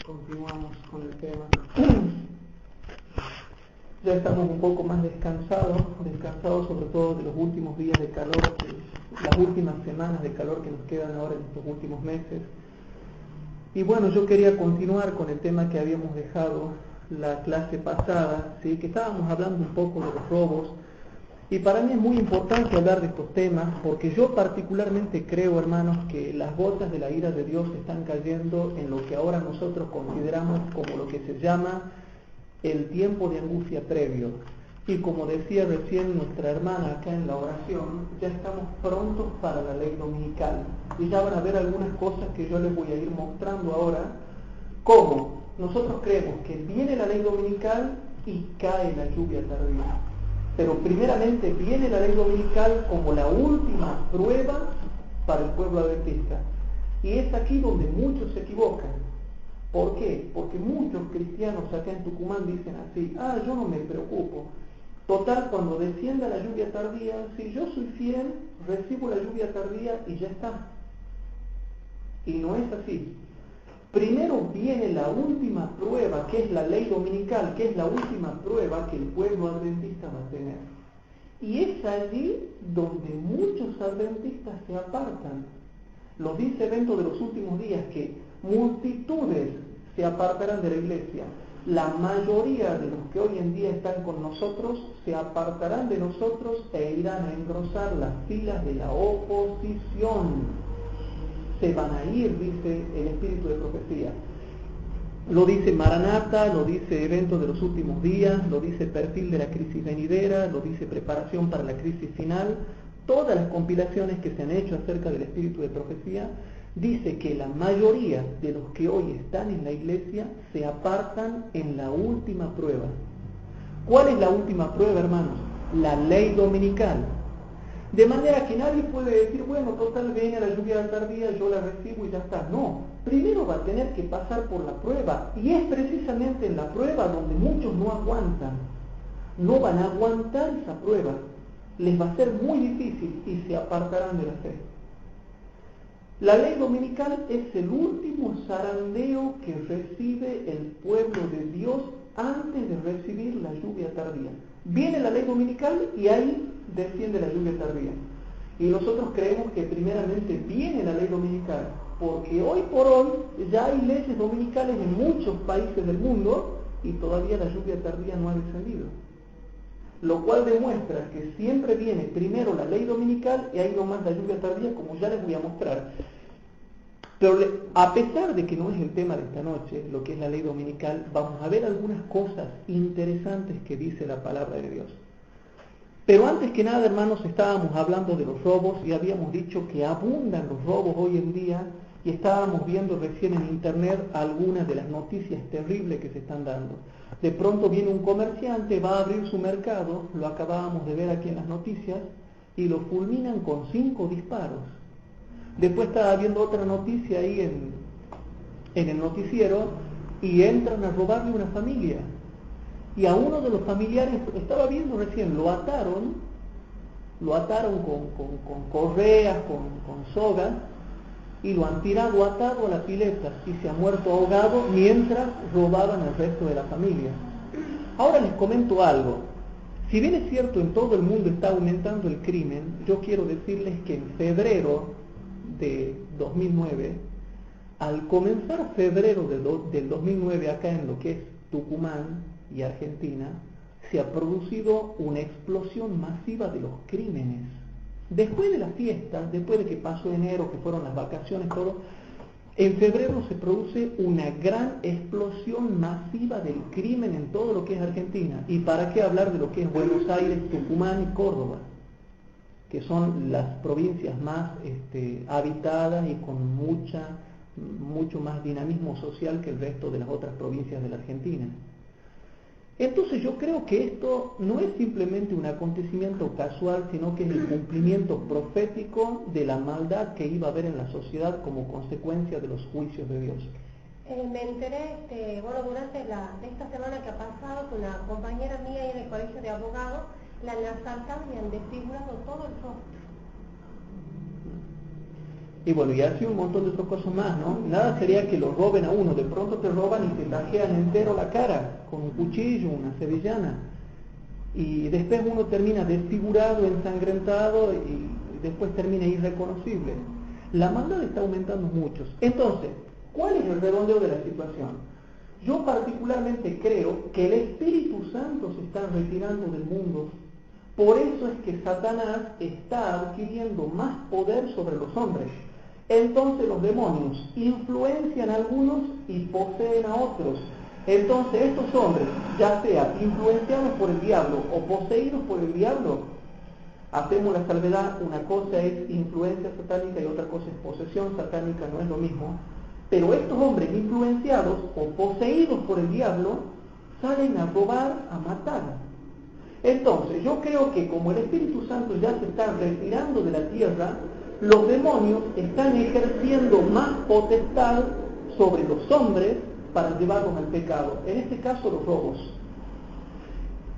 Continuamos con el tema. Ya estamos un poco más descansados sobre todo de los últimos días de calor, las últimas semanas de calor que nos quedan ahora en estos últimos meses. Y bueno, yo quería continuar con el tema que habíamos dejado la clase pasada, ¿sí? Que estábamos hablando un poco de los robos. Y para mí es muy importante hablar de estos temas, porque yo particularmente creo, hermanos, que las gotas de la ira de Dios están cayendo en lo que ahora nosotros consideramos como lo que se llama el tiempo de angustia previo. Y como decía recién nuestra hermana acá en la oración, ya estamos prontos para la ley dominical. Y ya van a ver algunas cosas que yo les voy a ir mostrando ahora. ¿Cómo? Nosotros creemos que viene la ley dominical y cae la lluvia tardía. Pero primeramente viene la ley dominical como la última prueba para el pueblo adventista. Y es aquí donde muchos se equivocan. ¿Por qué? Porque muchos cristianos acá en Tucumán dicen así: yo no me preocupo. Total, cuando descienda la lluvia tardía, si yo soy fiel, recibo la lluvia tardía y ya está. Y no es así. Primero viene la última prueba, que es la ley dominical, que es la última prueba que el pueblo adventista va a tener. Y es allí donde muchos adventistas se apartan. Lo dice Evento de los Últimos Días, que multitudes se apartarán de la iglesia. La mayoría de los que hoy en día están con nosotros se apartarán de nosotros e irán a engrosar las filas de la oposición. Se van a ir, dice el espíritu de profecía. Lo dice Maranata, lo dice Evento de los Últimos Días, lo dice Perfil de la crisis venidera, lo dice Preparación para la crisis final. Todas las compilaciones que se han hecho acerca del espíritu de profecía dice que la mayoría de los que hoy están en la iglesia se apartan en la última prueba. ¿Cuál es la última prueba, hermanos? La ley dominical. De manera que nadie puede decir, bueno, total, viene la lluvia tardía, yo la recibo y ya está. No, primero va a tener que pasar por la prueba. Y es precisamente en la prueba donde muchos no aguantan. No van a aguantar esa prueba. Les va a ser muy difícil y se apartarán de la fe. La ley dominical es el último zarandeo que recibe el pueblo de Dios antes de recibir la lluvia tardía. Viene la ley dominical y ahí desciende la lluvia tardía. Y nosotros creemos que primeramente viene la ley dominical, porque hoy por hoy ya hay leyes dominicales en muchos países del mundo y todavía la lluvia tardía no ha descendido. Lo cual demuestra que siempre viene primero la ley dominical y ahí nomás la lluvia tardía, como ya les voy a mostrar. Pero a pesar de que no es el tema de esta noche, lo que es la ley dominical, vamos a ver algunas cosas interesantes que dice la palabra de Dios. Pero antes que nada, hermanos, estábamos hablando de los robos y habíamos dicho que abundan los robos hoy en día y estábamos viendo recién en internet algunas de las noticias terribles que se están dando. De pronto viene un comerciante, va a abrir su mercado, lo acabábamos de ver aquí en las noticias, y lo fulminan con 5 disparos. Después estaba viendo otra noticia ahí en el noticiero y entran a robarle una familia. Y a uno de los familiares, estaba viendo recién, lo ataron con correas, con sogas, y lo han tirado atado a la pileta y se ha muerto ahogado mientras robaban al resto de la familia. Ahora les comento algo. Si bien es cierto, en todo el mundo está aumentando el crimen, yo quiero decirles que en febrero de 2009, al comenzar febrero del 2009 acá en lo que es Tucumán y Argentina, se ha producido una explosión masiva de los crímenes. Después de la fiesta, después de que pasó enero, que fueron las vacaciones, todo, en febrero se produce una gran explosión masiva del crimen en todo lo que es Argentina. ¿Y para qué hablar de lo que es Buenos Aires, Tucumán y Córdoba? Que son las provincias más habitadas y con mucho más dinamismo social que el resto de las otras provincias de la Argentina. Entonces yo creo que esto no es simplemente un acontecimiento casual, sino que es el cumplimiento profético de la maldad que iba a haber en la sociedad como consecuencia de los juicios de Dios. Me enteré, durante esta semana que ha pasado, que una compañera mía en el colegio de abogados la han asaltado y han desfigurado todo el rostro. Y bueno, y así un montón de otras cosas más, ¿no? Nada sería que lo roben a uno, de pronto te roban y te tajean entero la cara, con un cuchillo, una sevillana. Y después uno termina desfigurado, ensangrentado y después termina irreconocible. La maldad está aumentando mucho. Entonces, ¿cuál es el redondeo de la situación? Yo particularmente creo que el Espíritu Santo se está retirando del mundo. Por eso es que Satanás está adquiriendo más poder sobre los hombres. Entonces los demonios influencian a algunos y poseen a otros. Entonces estos hombres, ya sea influenciados por el diablo o poseídos por el diablo, hacemos la salvedad, una cosa es influencia satánica y otra cosa es posesión satánica, no es lo mismo. Pero estos hombres influenciados o poseídos por el diablo salen a robar, a matar. Entonces yo creo que como el Espíritu Santo ya se está retirando de la tierra, los demonios están ejerciendo más potestad sobre los hombres para llevarlos al pecado, en este caso los robos.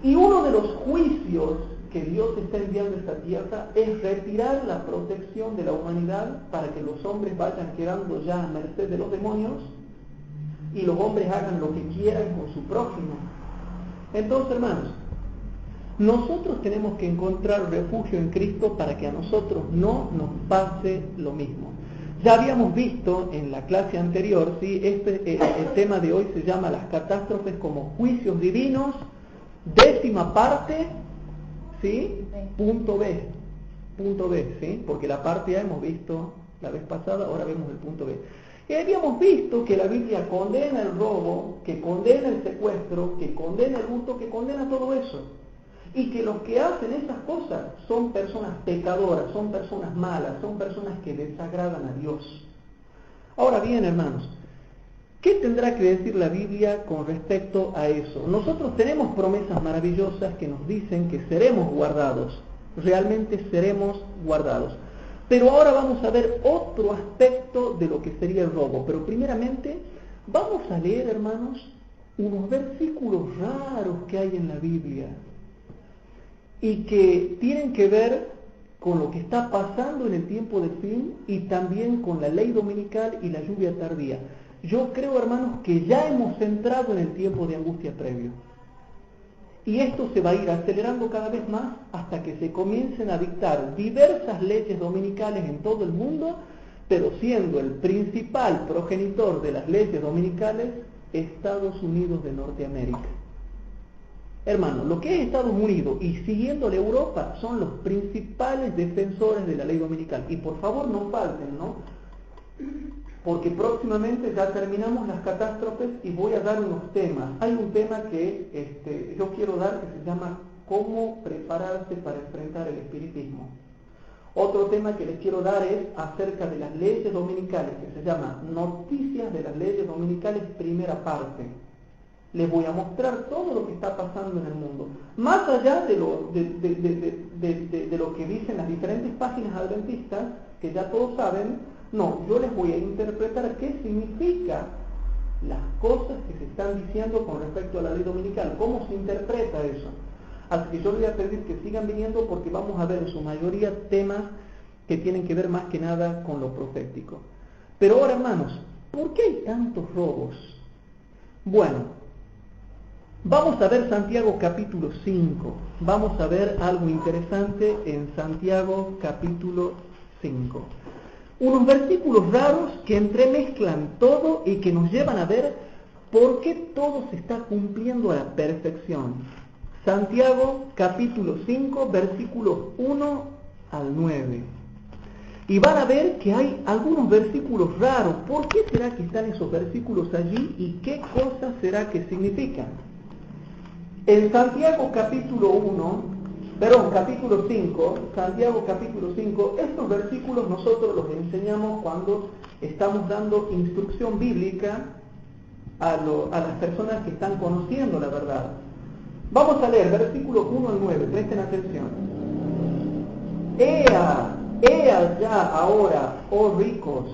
Y uno de los juicios que Dios está enviando a esta tierra es retirar la protección de la humanidad para que los hombres vayan quedando ya a merced de los demonios y los hombres hagan lo que quieran con su prójimo. Entonces, hermanos, nosotros tenemos que encontrar refugio en Cristo para que a nosotros no nos pase lo mismo. Ya habíamos visto en la clase anterior, ¿sí? El tema de hoy se llama las catástrofes como juicios divinos, 10ª parte, ¿sí? Punto B, ¿sí? Porque la parte A hemos visto la vez pasada, ahora vemos el punto B. Y habíamos visto que la Biblia condena el robo, que condena el secuestro, que condena el hurto, que condena todo eso. Y que los que hacen esas cosas son personas pecadoras, son personas malas, son personas que desagradan a Dios. Ahora bien, hermanos, ¿qué tendrá que decir la Biblia con respecto a eso? Nosotros tenemos promesas maravillosas que nos dicen que seremos guardados, realmente seremos guardados. Pero ahora vamos a ver otro aspecto de lo que sería el robo. Pero primeramente vamos a leer, hermanos, unos versículos raros que hay en la Biblia y que tienen que ver con lo que está pasando en el tiempo del fin y también con la ley dominical y la lluvia tardía. Yo creo, hermanos, que ya hemos entrado en el tiempo de angustia previo. Y esto se va a ir acelerando cada vez más hasta que se comiencen a dictar diversas leyes dominicales en todo el mundo, pero siendo el principal progenitor de las leyes dominicales Estados Unidos de Norteamérica. Hermano, lo que es Estados Unidos y siguiéndole Europa son los principales defensores de la ley dominical. Y por favor no falten, ¿no? Porque próximamente ya terminamos las catástrofes y voy a dar unos temas. Hay un tema que yo quiero dar que se llama ¿Cómo prepararse para enfrentar el espiritismo? Otro tema que les quiero dar es acerca de las leyes dominicales, que se llama Noticias de las leyes dominicales, primera parte. Les voy a mostrar todo lo que está pasando en el mundo. Más allá de lo que dicen las diferentes páginas adventistas, que ya todos saben, no, yo les voy a interpretar qué significa las cosas que se están diciendo con respecto a la ley dominical, cómo se interpreta eso. Así que yo les voy a pedir que sigan viniendo porque vamos a ver en su mayoría temas que tienen que ver más que nada con lo profético. Pero ahora, hermanos, ¿por qué hay tantos robos? Bueno, vamos a ver Santiago capítulo 5. Vamos a ver algo interesante en Santiago capítulo 5. Unos versículos raros que entremezclan todo y que nos llevan a ver por qué todo se está cumpliendo a la perfección. Santiago capítulo 5, versículos 1 al 9. Y van a ver que hay algunos versículos raros. ¿Por qué será que están esos versículos allí y qué cosas será que significan? En Santiago capítulo 5, Santiago capítulo 5, estos versículos nosotros los enseñamos cuando estamos dando instrucción bíblica a las personas que están conociendo la verdad. Vamos a leer versículos 1 al 9, presten atención. Ea ya ahora, oh ricos,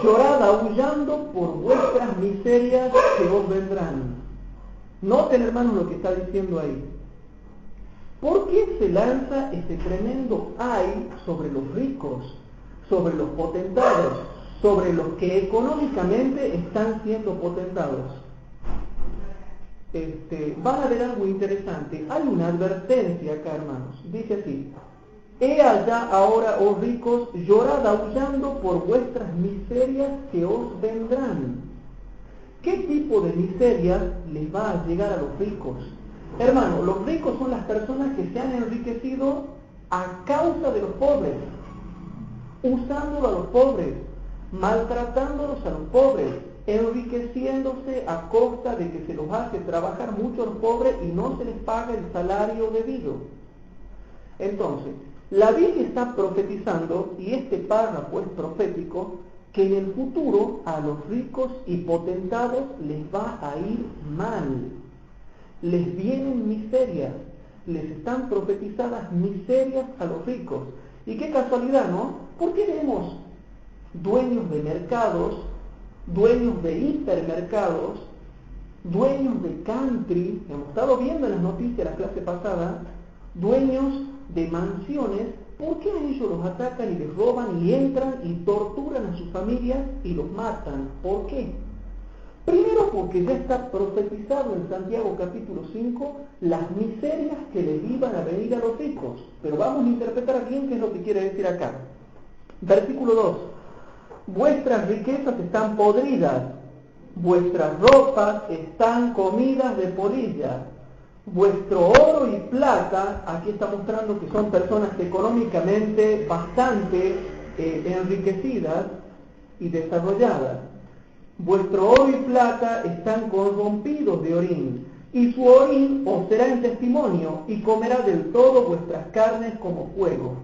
llorad aullando por vuestras miserias que os vendrán. Noten, hermanos, lo que está diciendo ahí. ¿Por qué se lanza ese tremendo ay sobre los ricos? sobre los potentados, sobre los que económicamente están siendo potentados. Van a ver algo interesante. Hay una advertencia acá, hermanos. Dice así: he allá ahora, oh ricos, llorad aullando por vuestras miserias que os vendrán. ¿Qué tipo de miserias les va a llegar a los ricos? Hermano, los ricos son las personas que se han enriquecido a causa de los pobres, usándolo a los pobres, maltratándolos a los pobres, enriqueciéndose a costa de que se los hace trabajar mucho a los pobres y no se les paga el salario debido. Entonces, la Biblia está profetizando, y este párrafo es profético, que en el futuro a los ricos y potentados les va a ir mal. Les vienen miserias, les están profetizadas miserias a los ricos. Y qué casualidad, ¿no? ¿Por qué vemos dueños de mercados, dueños de hipermercados, dueños de country, hemos estado viendo en las noticias la clase pasada, dueños de mansiones? ¿Por qué a ellos los atacan y les roban y entran y torturan a sus familias y los matan? ¿Por qué? Primero, porque ya está profetizado en Santiago capítulo 5 las miserias que les iban a venir a los ricos. Pero vamos a interpretar bien qué es lo que quiere decir acá. Versículo 2. Vuestras riquezas están podridas, vuestras ropas están comidas de polilla, vuestro oro y plata, aquí está mostrando que son personas económicamente bastante enriquecidas y desarrolladas. Vuestro oro y plata están corrompidos de orín, y su orín os será en testimonio, y comerá del todo vuestras carnes como fuego.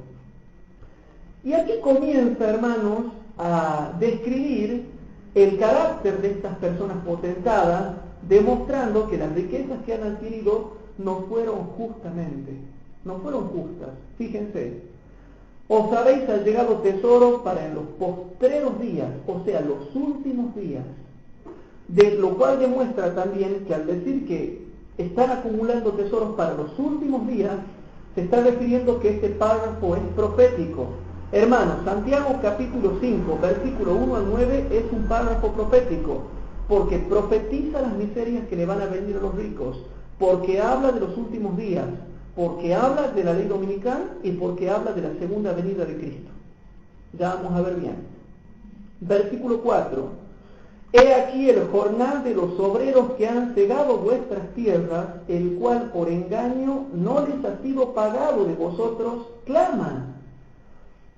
Y aquí comienza, hermanos, a describir el carácter de estas personas potentadas, demostrando que las riquezas que han adquirido no fueron justas. Fíjense: os habéis allegado tesoros para en los postreros días, o sea, los últimos días. De lo cual demuestra también que al decir que están acumulando tesoros para los últimos días, se está refiriendo que este párrafo es profético. Hermanos, Santiago capítulo 5, versículo 1 al 9 es un párrafo profético, porque profetiza las miserias que le van a venir a los ricos, porque habla de los últimos días, porque habla de la ley dominical y porque habla de la segunda venida de Cristo. Ya vamos a ver bien. Versículo 4. He aquí el jornal de los obreros que han cegado vuestras tierras, el cual por engaño no les ha sido pagado de vosotros, claman.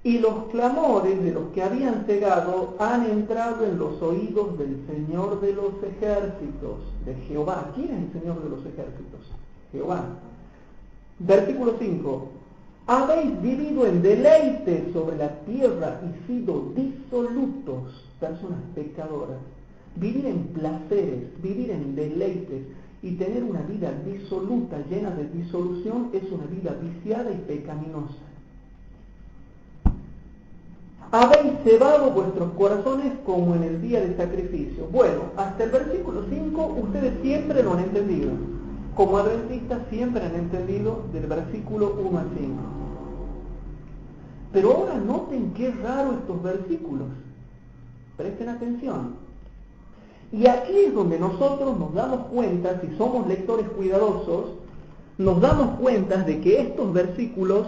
Y los clamores de los que habían cegado han entrado en los oídos del Señor de los ejércitos, de Jehová. ¿Quién es el Señor de los ejércitos? Jehová. Versículo 5. Habéis vivido en deleite sobre la tierra y sido disolutos, personas pecadoras. Vivir en placeres, vivir en deleites y tener una vida disoluta, llena de disolución, es una vida viciada y pecaminosa. Habéis cebado vuestros corazones como en el día del sacrificio. Bueno, hasta el versículo 5 ustedes siempre lo han entendido. Como adventistas siempre han entendido del versículo 1 al 5. Pero ahora noten qué raro estos versículos. Presten atención. Y aquí es donde nosotros nos damos cuenta, si somos lectores cuidadosos, nos damos cuenta de que estos versículos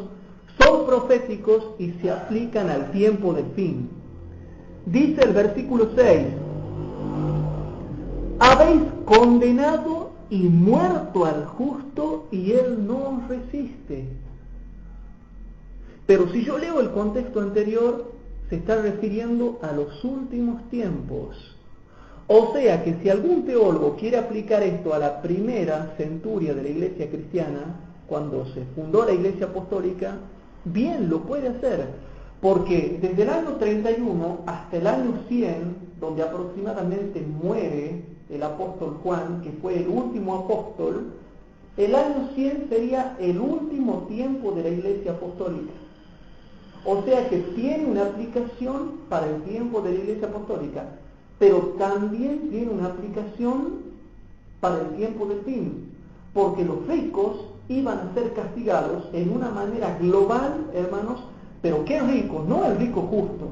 son proféticos y se aplican al tiempo del fin. Dice el versículo 6: habéis condenado y muerto al justo y él no os resiste. Pero si yo leo el contexto anterior, se está refiriendo a los últimos tiempos. O sea que si algún teólogo quiere aplicar esto a la primera centuria de la iglesia cristiana, cuando se fundó la iglesia apostólica, bien lo puede hacer, porque desde el año 31 hasta el año 100, donde aproximadamente muere el apóstol Juan, que fue el último apóstol, el año 100 sería el último tiempo de la iglesia apostólica. O sea que tiene una aplicación para el tiempo de la iglesia apostólica, pero también tiene una aplicación para el tiempo del fin, porque los ricos iban a ser castigados en una manera global, hermanos, Pero ¿qué rico? No el rico justo,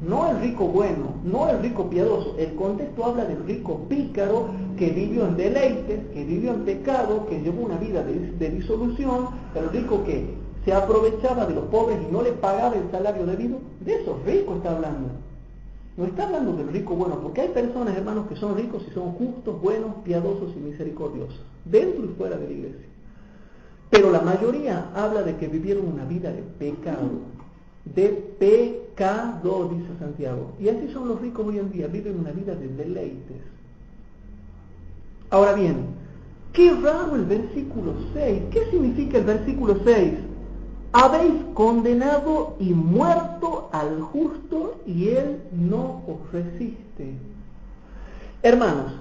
no el rico bueno, no el rico piadoso. El contexto habla del rico pícaro que vivió en deleites, que vivió en pecado, que llevó una vida de disolución, el rico que se aprovechaba de los pobres y no le pagaba el salario debido. De esos ricos está hablando. No está hablando del rico bueno, porque hay personas, hermanos, que son ricos y son justos, buenos, piadosos y misericordiosos, dentro y fuera de la iglesia. Pero la mayoría habla de que vivieron una vida de pecado, dice Santiago. Y así son los ricos hoy en día, viven una vida de deleites. Ahora bien, qué raro el versículo 6. ¿Qué significa el versículo 6? Habéis condenado y muerto al justo y él no os resiste. Hermanos,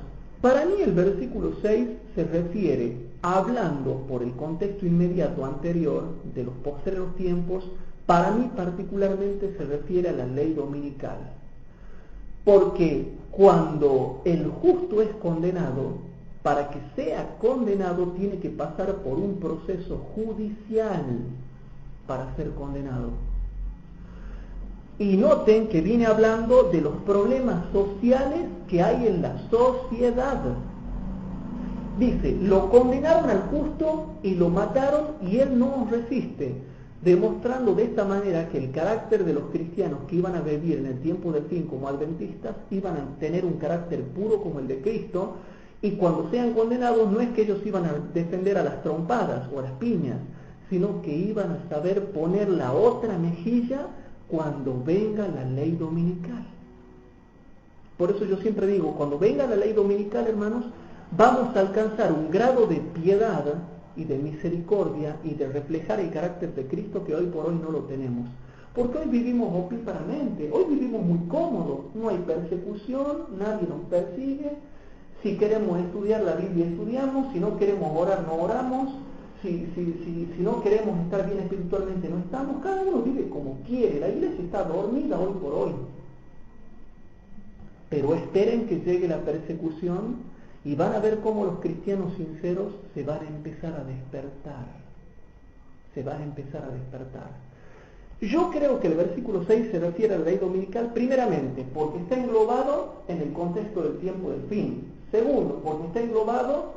para mí el versículo 6 se refiere, hablando por el contexto inmediato anterior de los postreros tiempos, para mí particularmente se refiere a la ley dominical. Porque cuando el justo es condenado, para que sea condenado tiene que pasar por un proceso judicial para ser condenado. Y noten que viene hablando de los problemas sociales que hay en la sociedad. Dice, lo condenaron al justo y lo mataron y él no resiste, demostrando de esta manera que el carácter de los cristianos que iban a vivir en el tiempo del fin como adventistas iban a tener un carácter puro como el de Cristo, y cuando sean condenados no es que ellos iban a defender a las trompadas o a las piñas, sino que iban a saber poner la otra mejilla cuando venga la ley dominical. Por eso yo siempre digo, cuando venga la ley dominical, hermanos, vamos a alcanzar un grado de piedad y de misericordia y de reflejar el carácter de Cristo que hoy por hoy no lo tenemos. Porque hoy vivimos opíparamente, hoy vivimos muy cómodos, no hay persecución, nadie nos persigue. Si queremos estudiar la Biblia, estudiamos. Si no queremos orar, no oramos. Si no queremos estar bien espiritualmente, no estamos. Cada uno vive como quiere. La iglesia está dormida hoy por hoy. Pero esperen que llegue la persecución y van a ver cómo los cristianos sinceros se van a empezar a despertar. Se van a empezar a despertar. Yo creo que el versículo 6 se refiere a la ley dominical, primeramente, porque está englobado en el contexto del tiempo del fin. Segundo, porque está englobado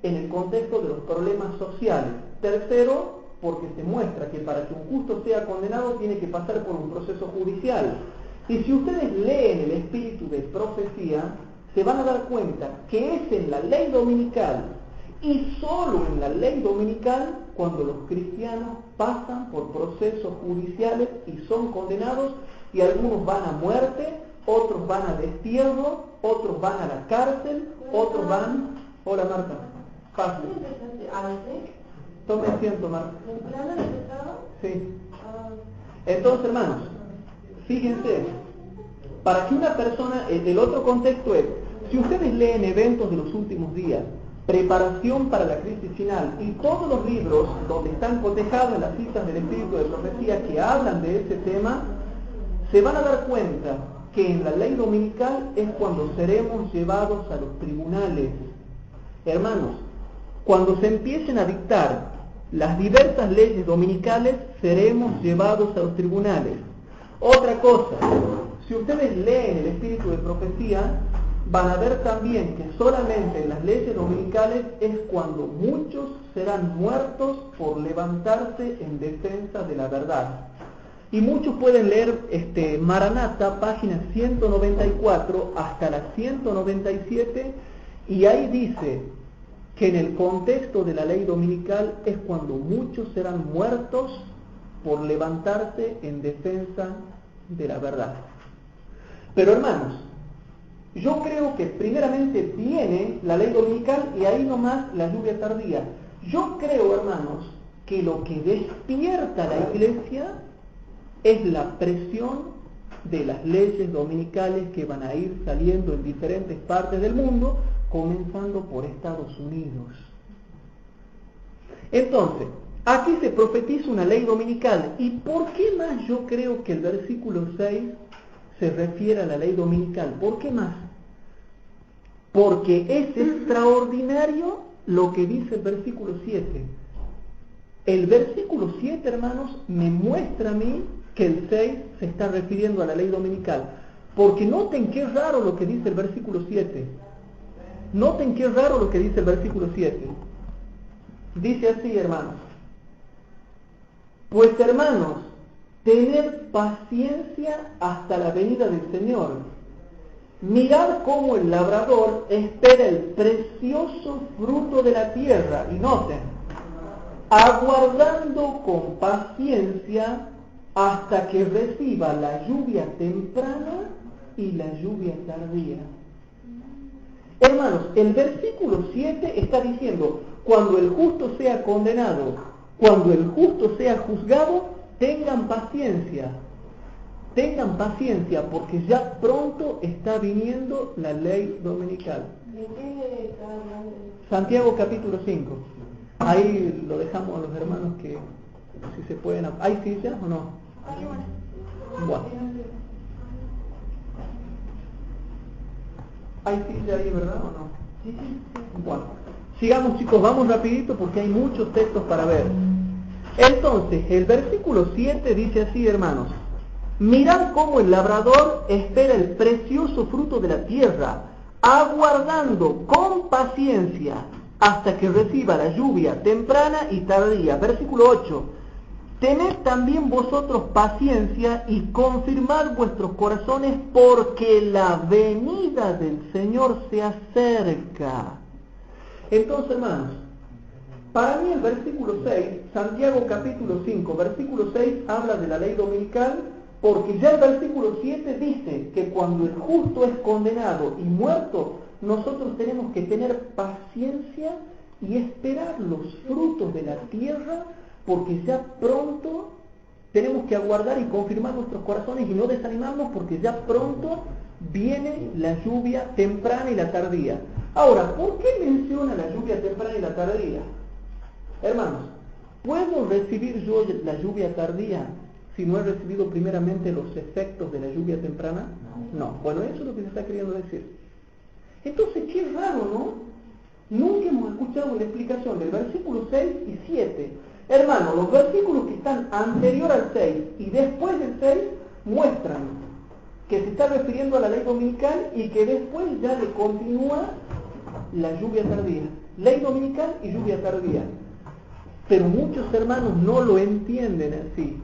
en el contexto de los problemas sociales. Tercero, porque se muestra que para que un justo sea condenado tiene que pasar por un proceso judicial. Y si ustedes leen el espíritu de profecía, se van a dar cuenta que es en la ley dominical y solo en la ley dominical cuando los cristianos pasan por procesos judiciales y son condenados, y algunos van a muerte, otros van a destierro, otros van a la cárcel, otros van... Hola Marta, pase. Tome asiento, Marta. Sí. Entonces, hermanos, fíjense, para que una persona, el otro contexto es, si ustedes leen eventos de los últimos días, preparación para la crisis final, y todos los libros donde están cotejados en las citas del espíritu de profecía que hablan de ese tema, se van a dar cuenta que en la ley dominical es cuando seremos llevados a los tribunales. Hermanos, cuando se empiecen a dictar las diversas leyes dominicales, seremos llevados a los tribunales. Otra cosa, si ustedes leen el espíritu de profecía, van a ver también que solamente en las leyes dominicales es cuando muchos serán muertos por levantarse en defensa de la verdad. Y muchos pueden leer Maranata, páginas 194 hasta la 197, y ahí dice que en el contexto de la ley dominical es cuando muchos serán muertos por levantarse en defensa de la verdad. Pero hermanos, yo creo que primeramente viene la ley dominical y ahí nomás la lluvia tardía. Yo creo, hermanos, que lo que despierta a la iglesia es la presión de las leyes dominicales que van a ir saliendo en diferentes partes del mundo, comenzando por Estados Unidos. Entonces, aquí se profetiza una ley dominical. ¿Y por qué más yo creo que el versículo 6 se refiere a la ley dominical? ¿Por qué más? Porque es extraordinario lo que dice el versículo 7. El versículo 7, hermanos, me muestra a mí que el 6 se está refiriendo a la ley dominical. Porque noten qué raro lo que dice el versículo 7. Noten qué raro lo que dice el versículo 7. Dice así, hermanos. Pues hermanos, tened paciencia hasta la venida del Señor. Mirad cómo el labrador espera el precioso fruto de la tierra. Y noten, aguardando con paciencia hasta que reciba la lluvia temprana y la lluvia tardía. Hermanos, el versículo 7 está diciendo, cuando el justo sea condenado, cuando el justo sea juzgado, tengan paciencia porque ya pronto está viniendo la ley dominical. Santiago capítulo 5. Ahí lo dejamos a los hermanos que si se pueden... ¿Hay sillas o no? Bueno. ¿Hay silla ahí, verdad o no? Bueno. Sigamos, chicos, vamos rapidito porque hay muchos textos para ver. Entonces, el versículo 7 dice así, hermanos. Mirad cómo el labrador espera el precioso fruto de la tierra, aguardando con paciencia hasta que reciba la lluvia temprana y tardía. Versículo 8. Tened también vosotros paciencia y confirmad vuestros corazones, porque la venida del Señor se acerca. Entonces, hermanos, para mí el versículo 6, Santiago capítulo 5, versículo 6 habla de la ley dominical, porque ya el versículo 7 dice que cuando el justo es condenado y muerto, nosotros tenemos que tener paciencia y esperar los frutos de la tierra, porque ya pronto tenemos que aguardar y confirmar nuestros corazones y no desanimarnos, porque ya pronto viene la lluvia temprana y la tardía. Ahora, ¿por qué menciona la lluvia temprana y la tardía? Hermanos, ¿puedo recibir yo la lluvia tardía si no he recibido primeramente los efectos de la lluvia temprana? No. Bueno, eso es lo que se está queriendo decir. Entonces, qué raro, ¿no? Nunca hemos escuchado la explicación del versículo 6 y 7. Hermanos, los versículos que están anterior al 6 y después del 6 muestran que se está refiriendo a la ley dominical y que después ya le continúa la lluvia tardía. Ley dominical y lluvia tardía. Pero muchos hermanos no lo entienden así.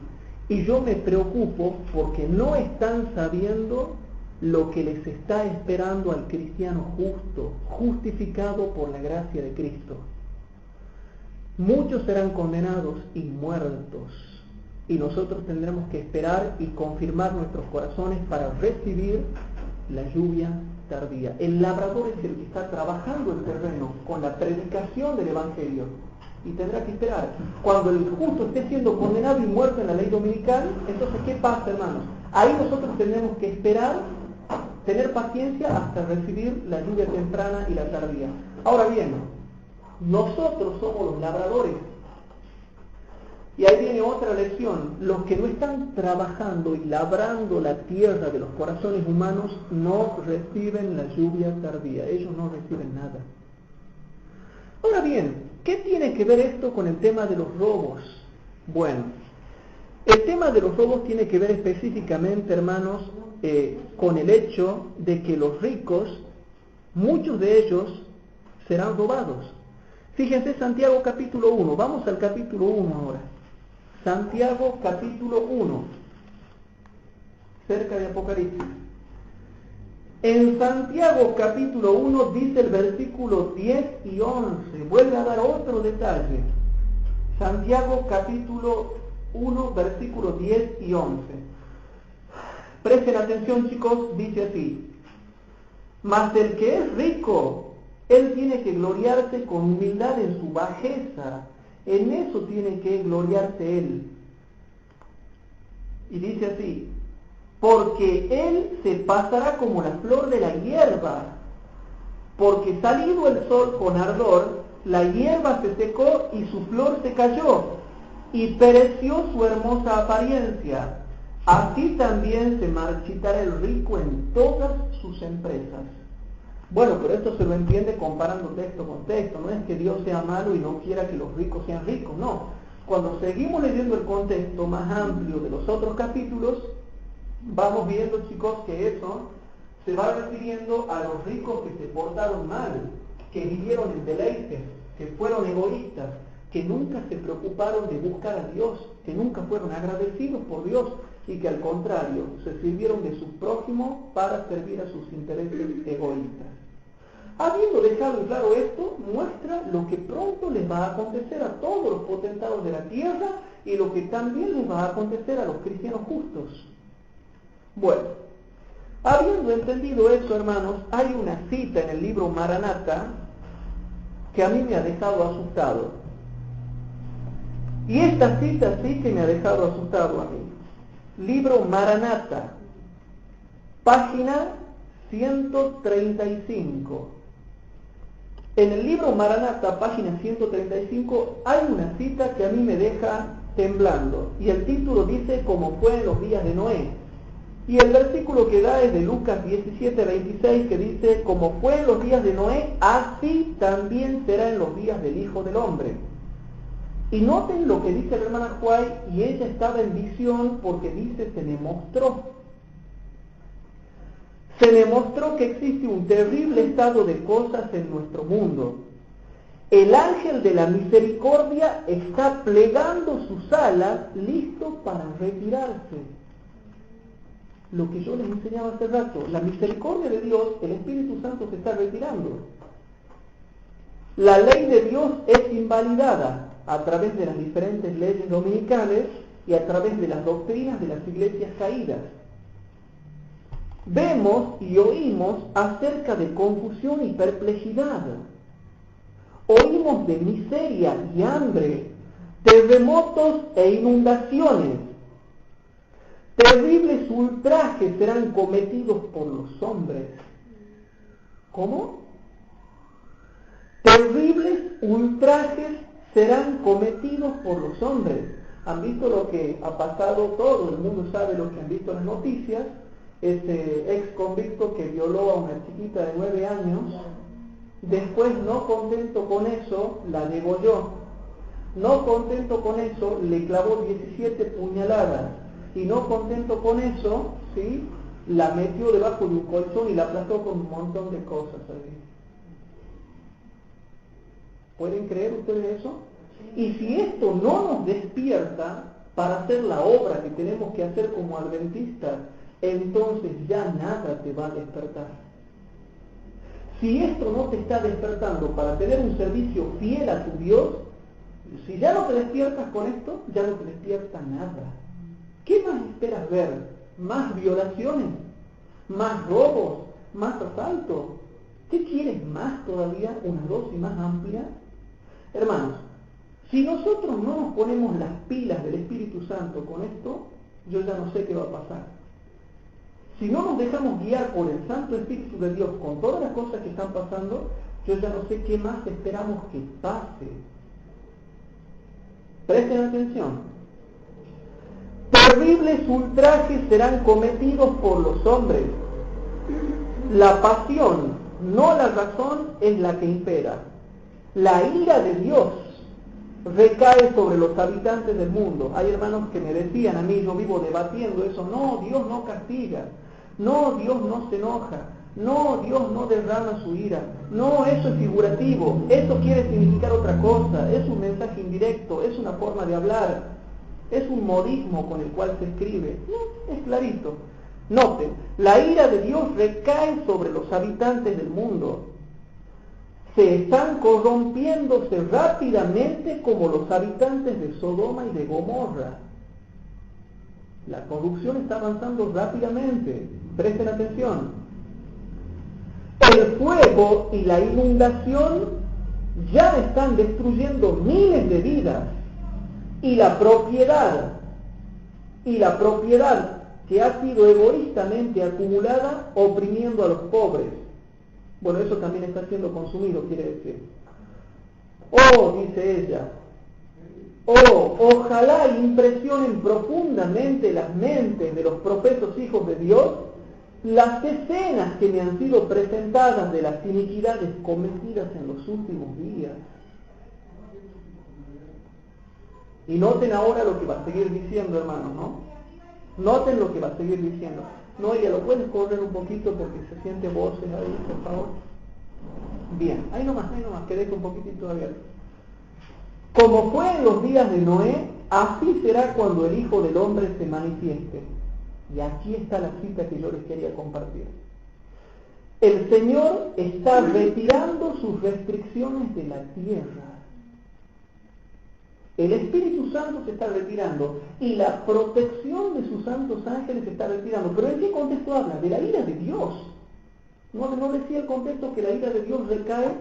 Y yo me preocupo porque no están sabiendo lo que les está esperando al cristiano justo, justificado por la gracia de Cristo. Muchos serán condenados y muertos, y nosotros tendremos que esperar y confirmar nuestros corazones para recibir la lluvia tardía. El labrador es el que está trabajando el terreno con la predicación del Evangelio, y tendrá que esperar. Cuando el justo esté siendo condenado y muerto en la ley dominical, entonces ¿qué pasa, hermanos? Ahí nosotros tendremos que esperar, tener paciencia hasta recibir la lluvia temprana y la tardía. Ahora bien, nosotros somos los labradores. Y ahí viene otra lección. Los que no están trabajando y labrando la tierra de los corazones humanos no reciben la lluvia tardía. Ellos no reciben nada. Ahora bien, ¿qué tiene que ver esto con el tema de los robos? Bueno, el tema de los robos tiene que ver específicamente, hermanos, con el hecho de que los ricos, muchos de ellos, serán robados. Fíjense Santiago capítulo 1, vamos al capítulo 1 ahora. Santiago capítulo 1, cerca de Apocalipsis. En Santiago capítulo 1 dice el versículo 10 y 11, vuelve a dar otro detalle. Santiago capítulo 1, versículos 10 y 11. Presten atención, chicos, dice así: mas el que es rico, él tiene que gloriarse con humildad en su bajeza, en eso tiene que gloriarse él. Y dice así: porque él se pasará como la flor de la hierba, porque salido el sol con ardor, la hierba se secó y su flor se cayó, y pereció su hermosa apariencia. Así también se marchitará el rico en todas sus empresas. Bueno, pero esto se lo entiende comparando texto con texto. No es que Dios sea malo y no quiera que los ricos sean ricos, no. Cuando seguimos leyendo el contexto más amplio de los otros capítulos, vamos viendo, chicos, que eso se va refiriendo a los ricos que se portaron mal, que vivieron en deleites, que fueron egoístas, que nunca se preocuparon de buscar a Dios, que nunca fueron agradecidos por Dios y que al contrario se sirvieron de su prójimo para servir a sus intereses egoístas. Habiendo dejado en claro esto, muestra lo que pronto les va a acontecer a todos los potentados de la tierra y lo que también les va a acontecer a los cristianos justos. Bueno, habiendo entendido eso, hermanos, hay una cita en el libro Maranata que a mí me ha dejado asustado. Y esta cita sí que me ha dejado asustado a mí. Libro Maranata, página 135. En el libro Maranata, página 135, hay una cita que a mí me deja temblando. Y el título dice, como fue en los días de Noé. Y el versículo que da es de Lucas 17:26, que dice, como fue en los días de Noé, así también será en los días del Hijo del Hombre. Y noten lo que dice la hermana White, y ella estaba en visión porque dice, se me mostró. Se me mostró que existe un terrible estado de cosas en nuestro mundo. El ángel de la misericordia está plegando sus alas, listo para retirarse. Lo que yo les enseñaba hace rato, la misericordia de Dios, el Espíritu Santo se está retirando. La ley de Dios es invalidada a través de las diferentes leyes dominicales y a través de las doctrinas de las iglesias caídas. Vemos y oímos acerca de confusión y perplejidad. Oímos de miseria y hambre, terremotos e inundaciones. Terribles ultrajes serán cometidos por los hombres. ¿Cómo? Terribles ultrajes serán cometidos por los hombres. ¿Han visto lo que ha pasado? Todo el mundo sabe lo que han visto en las noticias. Ese ex convicto que violó a una chiquita de 9 años, después, no contento con eso, la degolló. No contento con eso, le clavó 17 puñaladas. Y no contento con eso, ¿sí?, la metió debajo de un colchón y la aplastó con un montón de cosas. ¿Sabes? ¿Pueden creer ustedes eso? Y si esto no nos despierta para hacer la obra que tenemos que hacer como adventistas, entonces ya nada te va a despertar. Si esto no te está despertando para tener un servicio fiel a tu Dios, si ya no te despiertas con esto, ya no te despierta nada. ¿Qué más esperas ver? ¿Más violaciones? ¿Más robos? ¿Más asaltos? ¿Qué quieres más todavía? ¿Una dosis más amplia? Hermanos, si nosotros no nos ponemos las pilas del Espíritu Santo con esto, yo ya no sé qué va a pasar. Si no nos dejamos guiar por el Santo Espíritu de Dios con todas las cosas que están pasando, yo ya no sé qué más esperamos que pase. Presten atención. Terribles ultrajes serán cometidos por los hombres. La pasión, no la razón, es la que impera. La ira de Dios recae sobre los habitantes del mundo. Hay hermanos que me decían a mí, yo vivo debatiendo eso, no, Dios no castiga, no, Dios no se enoja, no, Dios no derrama su ira, no, eso es figurativo, eso quiere significar otra cosa, es un mensaje indirecto, es una forma de hablar, es un modismo con el cual se escribe. No, es clarito. Noten, la ira de Dios recae sobre los habitantes del mundo. Se están corrompiéndose rápidamente como los habitantes de Sodoma y de Gomorra. La corrupción está avanzando rápidamente. Presten atención. El fuego y la inundación ya están destruyendo miles de vidas. Y la propiedad que ha sido egoístamente acumulada, oprimiendo a los pobres. Bueno, eso también está siendo consumido, quiere decir. Oh, dice ella, oh, ojalá impresionen profundamente las mentes de los profesos hijos de Dios las escenas que me han sido presentadas de las iniquidades cometidas en los últimos días. Y noten ahora lo que va a seguir diciendo, hermanos, ¿no? Noten lo que va a seguir diciendo. No, ya lo puedes correr un poquito porque se siente voces ahí, por favor. Bien, ahí nomás, que deje un poquitito abierto. Como fue en los días de Noé, así será cuando el Hijo del Hombre se manifieste. Y aquí está la cita que yo les quería compartir. El Señor está retirando sus restricciones de la tierra. El Espíritu Santo se está retirando y la protección de sus santos ángeles se está retirando. ¿Pero en qué contexto habla? De la ira de Dios. ¿No decía el contexto que la ira de Dios recae?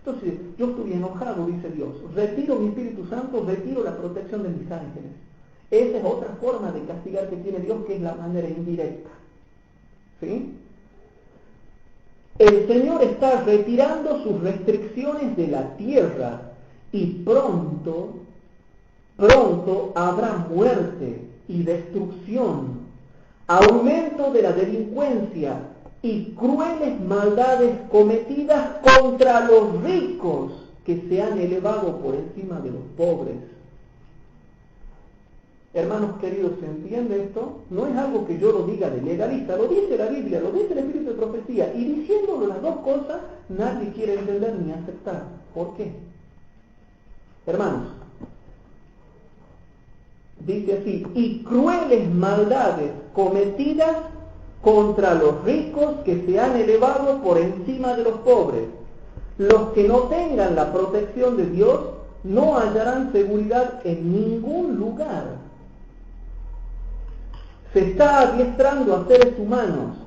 Entonces, yo estoy enojado, dice Dios. Retiro mi Espíritu Santo, retiro la protección de mis ángeles. Esa es otra forma de castigar que tiene Dios, que es la manera indirecta. ¿Sí? El Señor está retirando sus restricciones de la tierra y pronto habrá muerte y destrucción, aumento de la delincuencia y crueles maldades cometidas contra los ricos que se han elevado por encima de los pobres. Hermanos queridos, ¿se entiende esto? No es algo que yo lo diga de legalista, lo dice la Biblia, lo dice el Espíritu de profecía, y diciéndolo las dos cosas, nadie quiere entender ni aceptar. ¿Por qué? Hermanos, dice así, y crueles maldades cometidas contra los ricos que se han elevado por encima de los pobres. Los que no tengan la protección de Dios no hallarán seguridad en ningún lugar. Se está adiestrando a seres humanos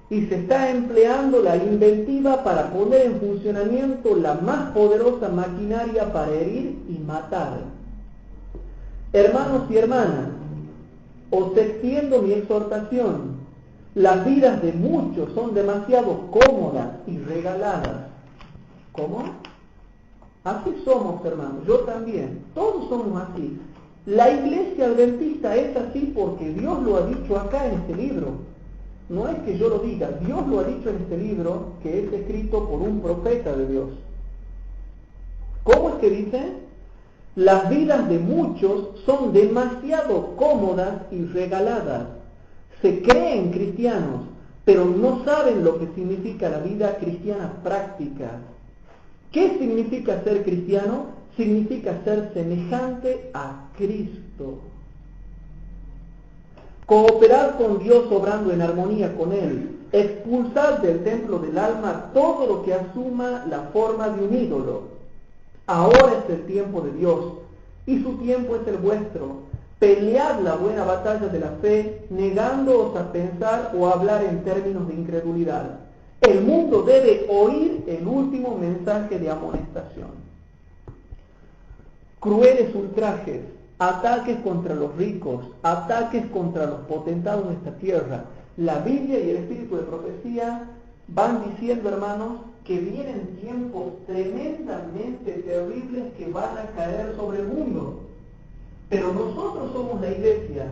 y se está empleando la inventiva para poner en funcionamiento la más poderosa maquinaria para herir y matar. Hermanos y hermanas, os extiendo mi exhortación. Las vidas de muchos son demasiado cómodas y regaladas. ¿Cómo? Así somos, hermanos, yo también. Todos somos así. La iglesia adventista es así porque Dios lo ha dicho acá en este libro. No es que yo lo diga, Dios lo ha dicho en este libro que es escrito por un profeta de Dios. ¿Cómo es que dice? Las vidas de muchos son demasiado cómodas y regaladas. Se creen cristianos, pero no saben lo que significa la vida cristiana práctica. ¿Qué significa ser cristiano? Significa ser semejante a Cristo. Cooperar con Dios obrando en armonía con Él. Expulsar del templo del alma todo lo que asuma la forma de un ídolo. Ahora es el tiempo de Dios y su tiempo es el vuestro. Pelead la buena batalla de la fe, negándoos a pensar o a hablar en términos de incredulidad. El mundo debe oír el último mensaje de amonestación. Crueles ultrajes, ataques contra los ricos, ataques contra los potentados de esta tierra. La Biblia y el Espíritu de profecía van diciendo, hermanos, que vienen tiempos tremendamente terribles que van a caer sobre el mundo. Pero nosotros somos la iglesia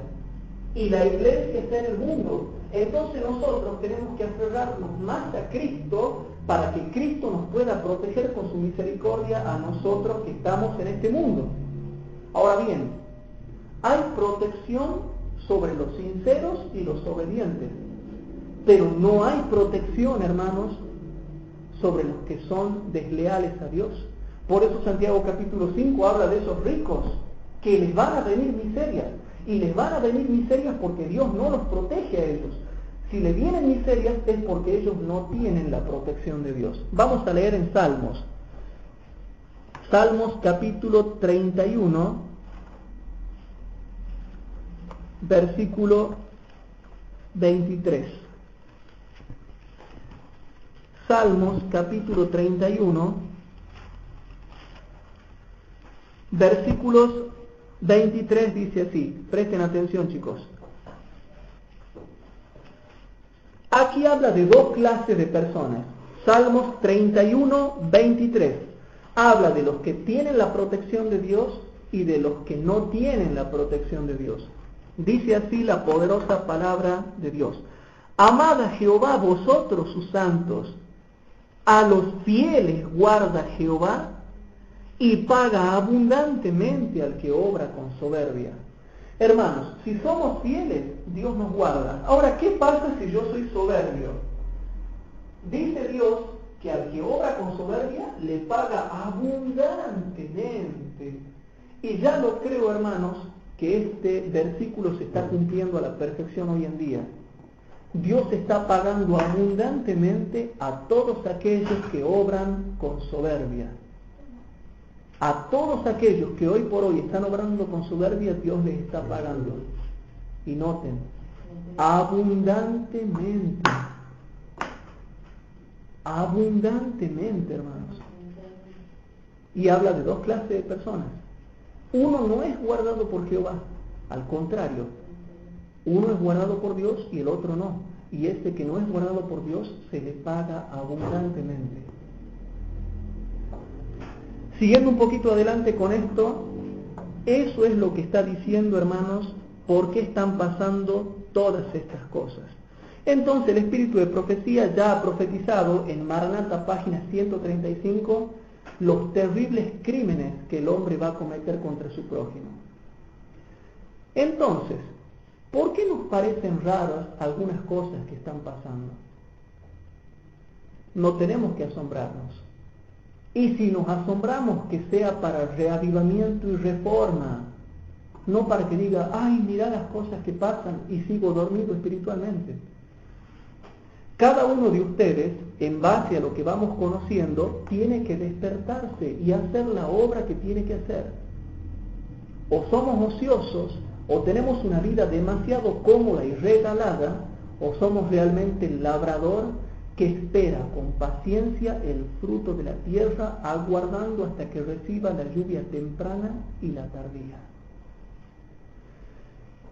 y la iglesia está en el mundo. Entonces nosotros tenemos que aferrarnos más a Cristo para que Cristo nos pueda proteger con su misericordia a nosotros que estamos en este mundo. Ahora bien, hay protección sobre los sinceros y los obedientes, pero no hay protección, hermanos, sobre los que son desleales a Dios. Por eso Santiago capítulo 5 habla de esos ricos que les van a venir miserias, y les van a venir miserias porque Dios no los protege a ellos. Si le vienen miserias es porque ellos no tienen la protección de Dios. Vamos a leer en Salmos. Salmos capítulo 31, versículo 23. Salmos capítulo 31, versículos 23 dice así. Presten atención, chicos. Aquí habla de dos clases de personas. Salmos 31, 23. Habla de los que tienen la protección de Dios y de los que no tienen la protección de Dios. Dice así la poderosa palabra de Dios. Amad a Jehová vosotros sus santos, a los fieles guarda Jehová, y paga abundantemente al que obra con soberbia. Hermanos, si somos fieles, Dios nos guarda. Ahora, ¿qué pasa si yo soy soberbio? Dice Dios que al que obra con soberbia le paga abundantemente. Y ya lo creo, hermanos, que este versículo se está cumpliendo a la perfección hoy en día. Dios está pagando abundantemente a todos aquellos que obran con soberbia. A todos aquellos que hoy por hoy están obrando con soberbia, Dios les está pagando. Y noten, abundantemente. Abundantemente, hermanos. Y habla de dos clases de personas. Uno no es guardado por Jehová, al contrario. Uno es guardado por Dios y el otro no. Y este que no es guardado por Dios se le paga abundantemente. Siguiendo un poquito adelante con esto, eso es lo que está diciendo, hermanos, por qué están pasando todas estas cosas. Entonces el espíritu de profecía ya ha profetizado en Maranata, página 135, los terribles crímenes que el hombre va a cometer contra su prójimo. Entonces, ¿por qué nos parecen raras algunas cosas que están pasando? No tenemos que asombrarnos. Y si nos asombramos, que sea para reavivamiento y reforma, no para que diga, ay, mira las cosas que pasan y sigo dormido espiritualmente. Cada uno de ustedes, en base a lo que vamos conociendo, tiene que despertarse y hacer la obra que tiene que hacer. O somos ociosos, o tenemos una vida demasiado cómoda y regalada, o somos realmente el labrador que espera con paciencia el fruto de la tierra, aguardando hasta que reciba la lluvia temprana y la tardía.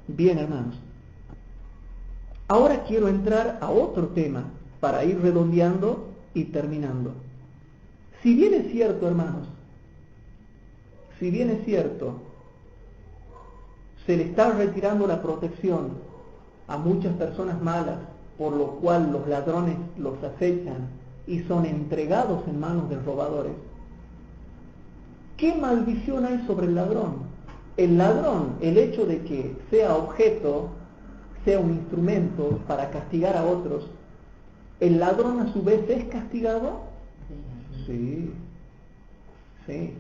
Bien, hermanos. Ahora quiero entrar a otro tema para ir redondeando y terminando. Si bien es cierto, hermanos, si bien es cierto, se le está retirando la protección a muchas personas malas, por lo cual los ladrones los acechan y son entregados en manos de robadores. ¿Qué maldición hay sobre el ladrón? El ladrón, el hecho de que sea objeto, sea un instrumento para castigar a otros, ¿el ladrón a su vez es castigado? Sí, sí.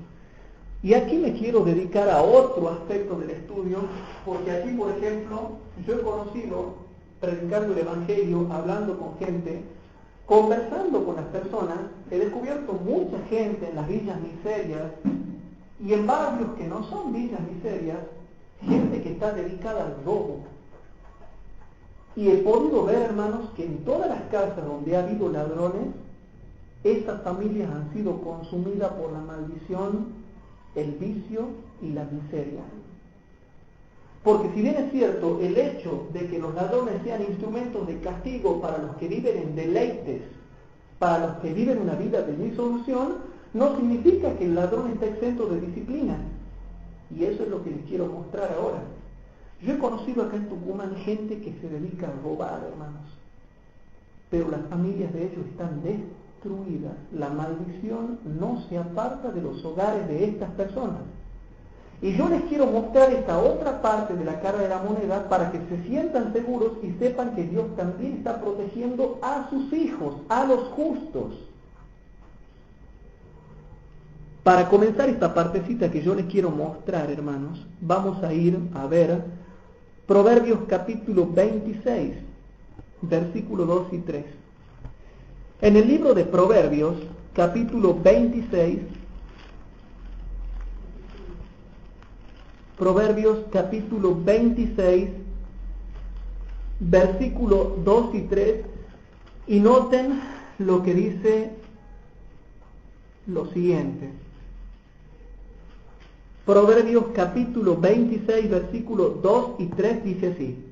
Y aquí me quiero dedicar a otro aspecto del estudio, porque aquí, por ejemplo, yo he conocido, predicando el Evangelio, hablando con gente, conversando con las personas, he descubierto mucha gente en las villas miserias y en barrios que no son villas miserias, gente que está dedicada al robo. Y he podido ver, hermanos, que en todas las casas donde ha habido ladrones, estas familias han sido consumidas por la maldición, el vicio y la miseria. Porque si bien es cierto, el hecho de que los ladrones sean instrumentos de castigo para los que viven en deleites, para los que viven una vida de disolución, no significa que el ladrón está exento de disciplina. Y eso es lo que les quiero mostrar ahora. Yo he conocido acá en Tucumán gente que se dedica a robar, hermanos. Pero las familias de ellos están destruidas. La maldición no se aparta de los hogares de estas personas. Y yo les quiero mostrar esta otra parte de la cara de la moneda para que se sientan seguros y sepan que Dios también está protegiendo a sus hijos, a los justos. Para comenzar esta partecita que yo les quiero mostrar, hermanos, vamos a ir a ver Proverbios capítulo 26, versículos 2 y 3. En el libro de Proverbios, capítulo 26, Proverbios capítulo 26, versículo 2 y 3, y noten lo que dice lo siguiente. Proverbios capítulo 26, versículos 2 y 3 dice así: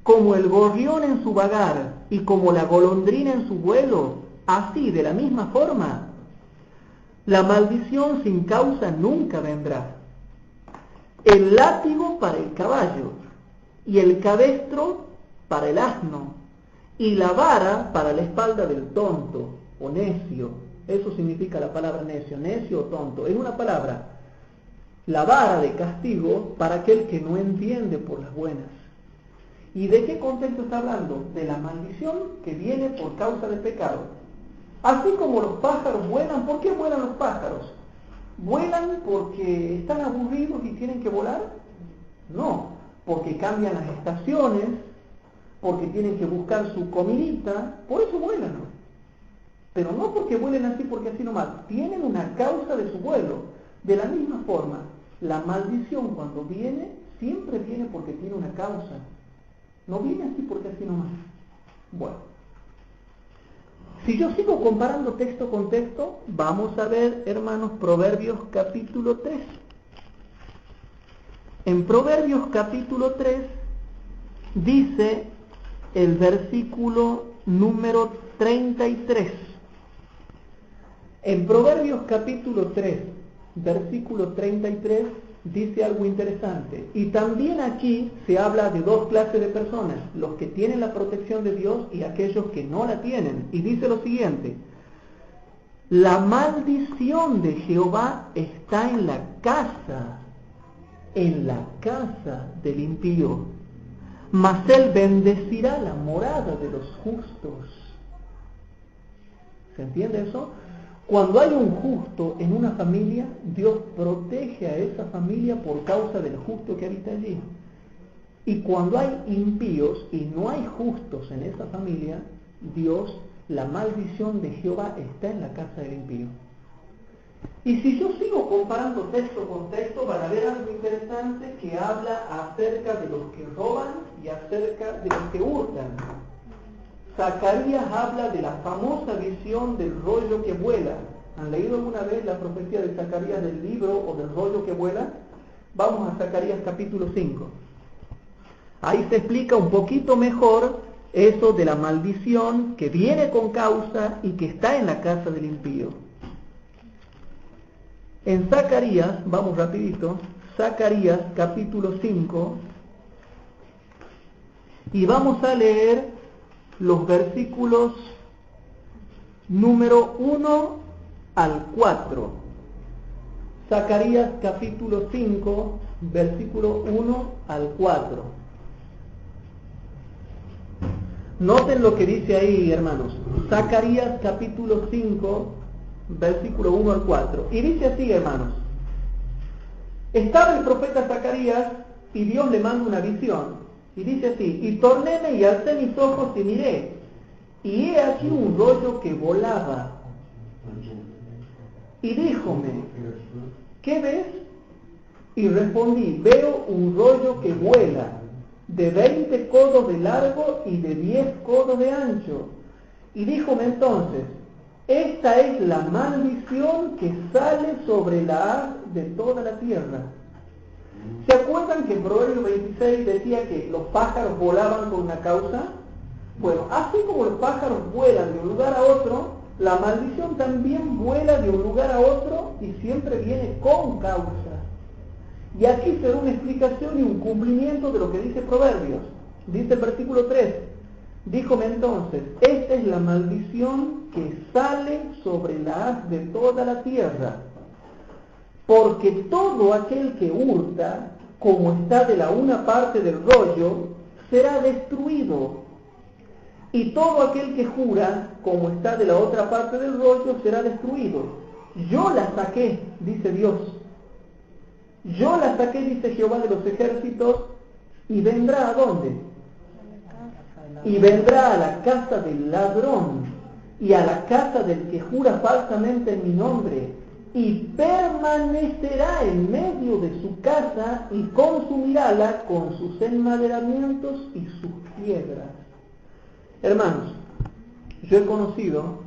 como el gorrión en su vagar y como la golondrina en su vuelo, así de la misma forma, la maldición sin causa nunca vendrá. El látigo para el caballo, y el cabestro para el asno, y la vara para la espalda del tonto o necio. Eso significa la palabra necio, necio o tonto. Es una palabra, la vara de castigo para aquel que no entiende por las buenas. ¿Y de qué contexto está hablando? De la maldición que viene por causa del pecado. Así como los pájaros vuelan, ¿por qué vuelan los pájaros? ¿Vuelan porque están aburridos y tienen que volar? No, porque cambian las estaciones, porque tienen que buscar su comidita, por eso vuelan. Pero no porque vuelen así, porque así nomás. Tienen una causa de su vuelo. De la misma forma, la maldición cuando viene, siempre viene porque tiene una causa. No viene así porque así nomás. Bueno, si yo sigo comparando texto con texto, vamos a ver, hermanos, Proverbios capítulo 3. En Proverbios capítulo 3 dice el versículo número 33. En Proverbios capítulo 3, versículo 33, dice algo interesante. Y también aquí se habla de dos clases de personas, los que tienen la protección de Dios y aquellos que no la tienen. Y dice lo siguiente: la maldición de Jehová está en la casa del impío, mas él bendecirá la morada de los justos. ¿Se entiende eso? Cuando hay un justo en una familia, Dios protege a esa familia por causa del justo que habita allí. Y cuando hay impíos y no hay justos en esa familia, Dios, la maldición de Jehová está en la casa del impío. Y si yo sigo comparando texto con texto, van a ver algo interesante que habla acerca de los que roban y acerca de los que hurtan. Zacarías habla de la famosa visión del rollo que vuela. ¿Han leído alguna vez la profecía de Zacarías del libro o del rollo que vuela? Vamos a Zacarías capítulo 5. Ahí se explica un poquito mejor eso de la maldición que viene con causa y que está en la casa del impío. En Zacarías, vamos rapidito, Zacarías capítulo 5, y vamos a leer los versículos número 1 al 4. Zacarías capítulo 5, versículo 1 al 4. Noten lo que dice ahí, hermanos. Zacarías capítulo 5, versículo 1 al 4. Y dice así, hermanos: estaba el profeta Zacarías y Dios le manda una visión. Y dice así: y tornéme y alcé mis ojos y miré, y he aquí un rollo que volaba. Y díjome: ¿qué ves? Y respondí: veo un rollo que vuela, de 20 codos de largo y de 10 codos de ancho. Y díjome entonces: esta es la maldición que sale sobre la haz de toda la tierra. ¿Se acuerdan que en Proverbios 26 decía que los pájaros volaban con una causa? Bueno, así como los pájaros vuelan de un lugar a otro, la maldición también vuela de un lugar a otro y siempre viene con causa. Y aquí se da una explicación y un cumplimiento de lo que dice Proverbios. Dice el versículo 3: díjome entonces: esta es la maldición que sale sobre la haz de toda la tierra. Porque todo aquel que hurta, como está de la una parte del rollo, será destruido. Y todo aquel que jura, como está de la otra parte del rollo, será destruido. Yo la saqué, dice Dios. Yo la saqué, dice Jehová de los ejércitos, y vendrá ¿a dónde? Y vendrá a la casa del ladrón, y a la casa del que jura falsamente en mi nombre, y permanecerá en medio de su casa y consumirála con sus enmaderamientos y sus piedras. Hermanos, yo he conocido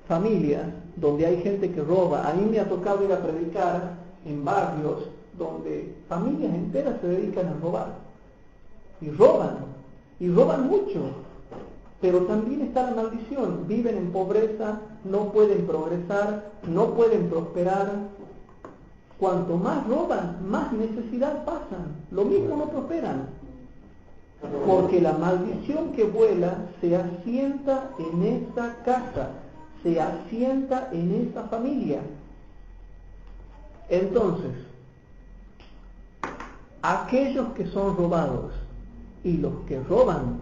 familias donde hay gente que roba. A mí me ha tocado ir a predicar en barrios donde familias enteras se dedican a robar. Y roban mucho. Pero también está la maldición: viven en pobreza, no pueden progresar, no pueden prosperar. Cuanto más roban, más necesidad pasan. Lo mismo no prosperan. Porque la maldición que vuela se asienta en esa casa. se asienta en esa familia. Entonces, aquellos que son robados y los que roban,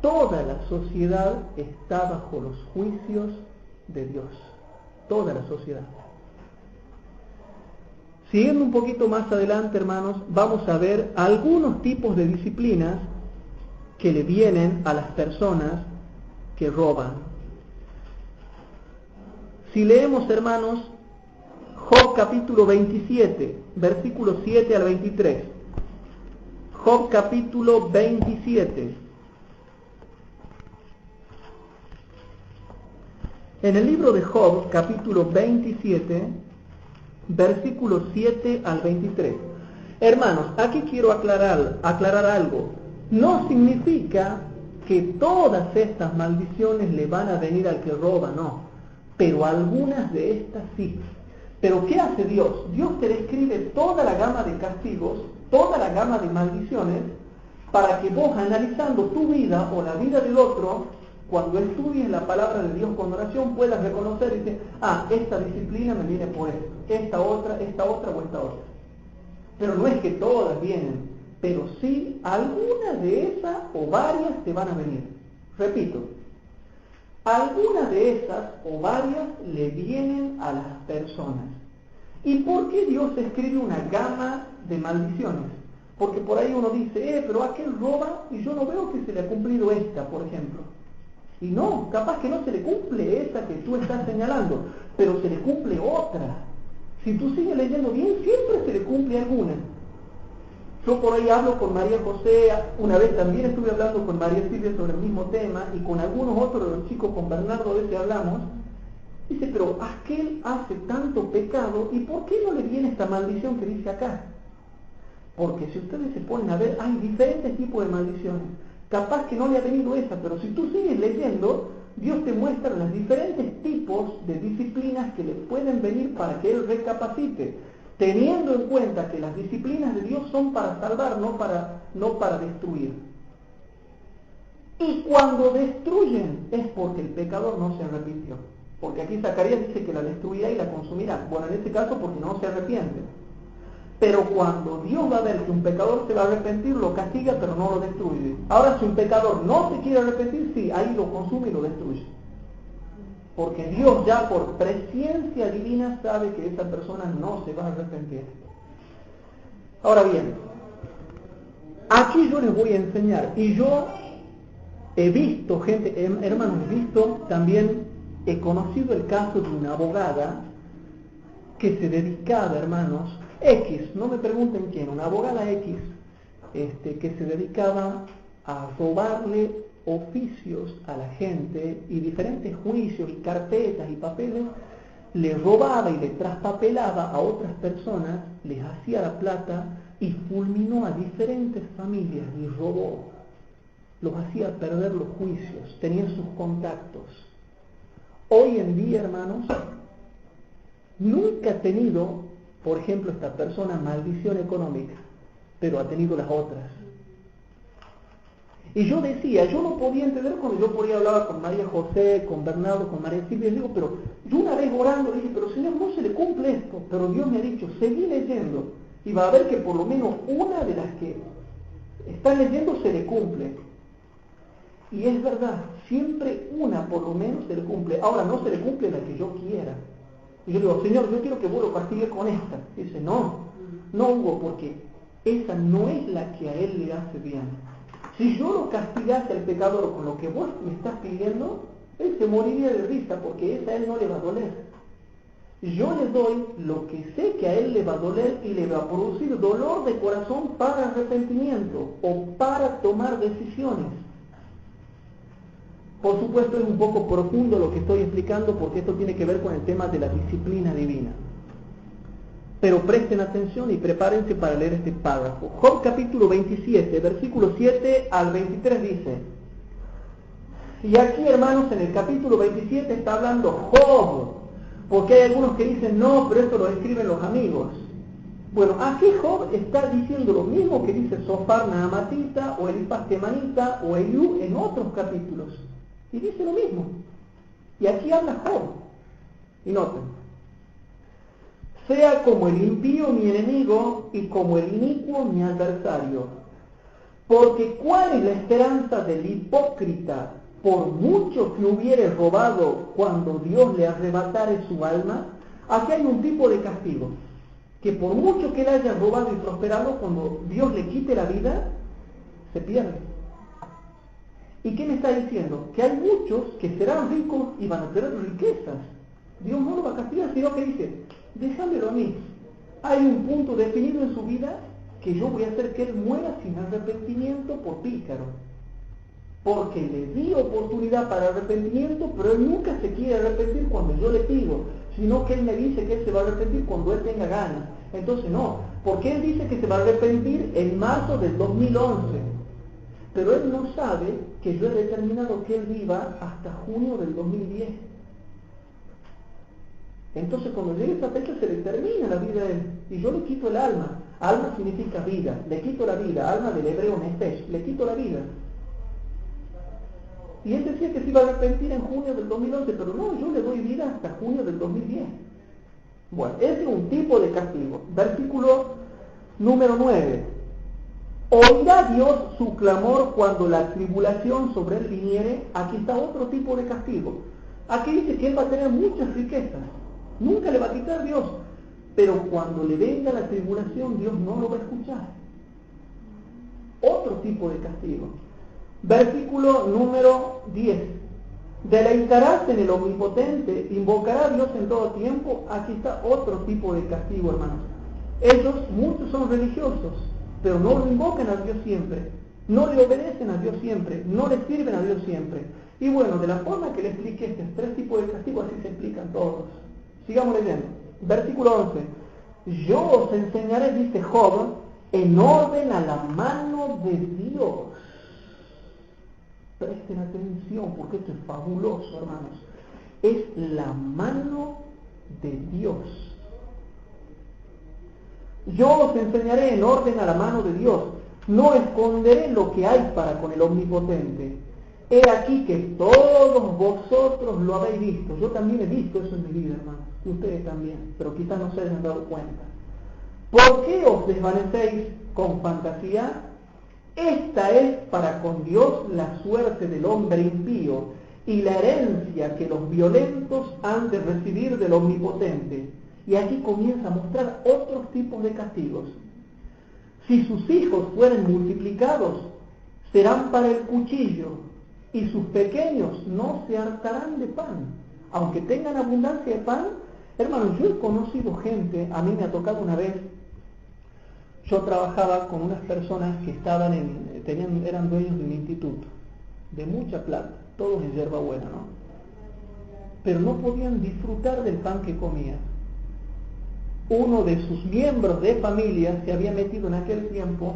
toda la sociedad está bajo los juicios de Dios. Toda la sociedad. Siguiendo un poquito más adelante, hermanos, vamos a ver algunos tipos de disciplinas que le vienen a las personas que roban. Si leemos, hermanos, Job capítulo 27, versículos 7 al 23. Job capítulo 27. En el libro de Job, capítulo 27, versículos 7 al 23. Hermanos, aquí quiero aclarar algo. No significa que todas estas maldiciones le van a venir al que roba, no. Pero algunas de estas sí. Pero ¿qué hace Dios? Dios te describe toda la gama de castigos, toda la gama de maldiciones, para que vos, analizando tu vida o la vida del otro, cuando estudies la palabra de Dios con oración, puedas reconocer y decir, esta disciplina me viene por esto, esta otra o esta otra. Pero no es que todas vienen, pero sí algunas de esas o varias te van a venir. Repito, algunas de esas o varias le vienen a las personas. ¿Y por qué Dios escribe una gama de maldiciones? Porque por ahí uno dice, pero aquel roba y yo no veo que se le ha cumplido esta, por ejemplo. Y no, capaz que no se le cumple esa que tú estás señalando, pero se le cumple otra. Si tú sigues leyendo bien, siempre se le cumple alguna. Yo por ahí hablo con María José, una vez también estuve hablando con María Silvia sobre el mismo tema, y con algunos otros de los chicos, con Bernardo, a veces hablamos. Dice, pero aquel hace tanto pecado, ¿y por qué no le viene esta maldición que dice acá? Porque si ustedes se ponen a ver, hay diferentes tipos de maldiciones. Capaz que no le ha venido esa, pero si tú sigues leyendo, Dios te muestra los diferentes tipos de disciplinas que le pueden venir para que él recapacite, teniendo en cuenta que las disciplinas de Dios son para salvar, no para destruir. Y cuando destruyen es porque el pecador no se arrepintió. Porque aquí Zacarías dice que la destruirá y la consumirá. Bueno, en este caso porque no se arrepiente. Pero cuando Dios va a ver que un pecador se va a arrepentir, lo castiga, pero no lo destruye. Ahora, si un pecador no se quiere arrepentir, sí, ahí lo consume y lo destruye. Porque Dios ya por presciencia divina sabe que esa persona no se va a arrepentir. Ahora bien, aquí yo les voy a enseñar, y yo he visto gente, hermanos, he conocido el caso de una abogada que se dedicaba, hermanos, X, no me pregunten quién, una abogada X, que se dedicaba a robarle oficios a la gente y diferentes juicios y carpetas y papeles, le robaba y le traspapelaba a otras personas, les hacía la plata y fulminó a diferentes familias y robó, los hacía perder los juicios, tenía sus contactos. Hoy en día, hermanos, nunca ha tenido, por ejemplo, esta persona maldición económica, pero ha tenido las otras. Y yo decía, yo no podía entender cuando yo por ahí hablaba con María José, con Bernardo, con María Silvia, y digo, pero yo una vez orando dije, pero Señor, no se le cumple esto, pero Dios me ha dicho, seguí leyendo, y va a ver que por lo menos una de las que están leyendo se le cumple. Y es verdad, siempre una por lo menos se le cumple. Ahora no se le cumple la que yo quiera. Y yo digo, Señor, yo quiero que vos lo castigues con esta. Y dice, no, Hugo, porque esa no es la que a él le hace bien. Si yo lo castigase al pecador con lo que vos me estás pidiendo, él se moriría de risa, porque esa a él no le va a doler. Yo le doy lo que sé que a él le va a doler y le va a producir dolor de corazón para arrepentimiento o para tomar decisiones. Por supuesto es un poco profundo lo que estoy explicando porque esto tiene que ver con el tema de la disciplina divina. Pero presten atención y prepárense para leer este párrafo. Job capítulo 27, versículo 7 al 23 dice, y aquí, hermanos, en el capítulo 27 está hablando Job, porque hay algunos que dicen, no, pero esto lo escriben los amigos. Bueno, aquí Job está diciendo lo mismo que dice Sofar Naamatita, o Elifaz Temanita, o Eliú en otros capítulos. Y dice lo mismo. Y aquí habla Job. Y noten, sea como el impío mi enemigo y como el inicuo mi adversario. Porque ¿cuál es la esperanza del hipócrita, por mucho que hubiere robado, cuando Dios le arrebatare su alma? Aquí hay un tipo de castigo, que por mucho que él haya robado y prosperado, cuando Dios le quite la vida, se pierde. ¿Y qué me está diciendo? Que hay muchos que serán ricos y van a tener riquezas. Dios no lo va a castigar, sino que dice, déjamelo a mí. Hay un punto definido en su vida que yo voy a hacer que él muera sin arrepentimiento por pícaro. Porque le di oportunidad para arrepentimiento, pero él nunca se quiere arrepentir cuando yo le pido, sino que él me dice que él se va a arrepentir cuando él tenga ganas. Entonces no, porque él dice que se va a arrepentir en marzo del 2011, pero él no sabe que yo he determinado que él viva hasta junio del 2010. Entonces cuando llegue esa fecha se le termina la vida a él, y yo le quito el alma. Alma significa vida, le quito la vida, alma del hebreo nefesh, le quito la vida. Y él decía que se iba a arrepentir en junio del 2011, pero no, yo le doy vida hasta junio del 2010. Bueno, ese es un tipo de castigo. Versículo número 9. Oirá Dios su clamor cuando la tribulación sobre él viniere. Aquí está otro tipo de castigo. Aquí dice que él va a tener muchas riquezas. Nunca le va a quitar Dios. Pero cuando le venga la tribulación, Dios no lo va a escuchar. Otro tipo de castigo. Versículo número 10. Deleitarás en el Omnipotente, invocará a Dios en todo tiempo. Aquí está otro tipo de castigo, hermanos. Ellos, muchos son religiosos, pero no lo invocan a Dios siempre, no le obedecen a Dios siempre, no le sirven a Dios siempre. Y bueno, de la forma que le expliqué estos tres tipos de castigo, así se explican todos. Sigamos leyendo. Versículo 11. Yo os enseñaré, dice Job, en orden a la mano de Dios. Presten atención porque esto es fabuloso, hermanos. Es la mano de Dios. Yo os enseñaré en orden a la mano de Dios. No esconderé lo que hay para con el Omnipotente. He aquí que todos vosotros lo habéis visto. Yo también he visto eso en mi vida, hermanos. Y ustedes también, pero quizás no se hayan dado cuenta. ¿Por qué os desvanecéis con fantasía? Esta es para con Dios la suerte del hombre impío y la herencia que los violentos han de recibir del Omnipotente. Y aquí comienza a mostrar otros tipos de castigos. Si sus hijos fueren multiplicados, serán para el cuchillo, y sus pequeños no se hartarán de pan. Aunque tengan abundancia de pan, hermanos, yo he conocido gente, a mí me ha tocado una vez. Yo trabajaba con unas personas que eran dueños de un instituto, de mucha plata, todos en yerba buena, ¿no? Pero no podían disfrutar del pan que comían. Uno de sus miembros de familia se había metido en aquel tiempo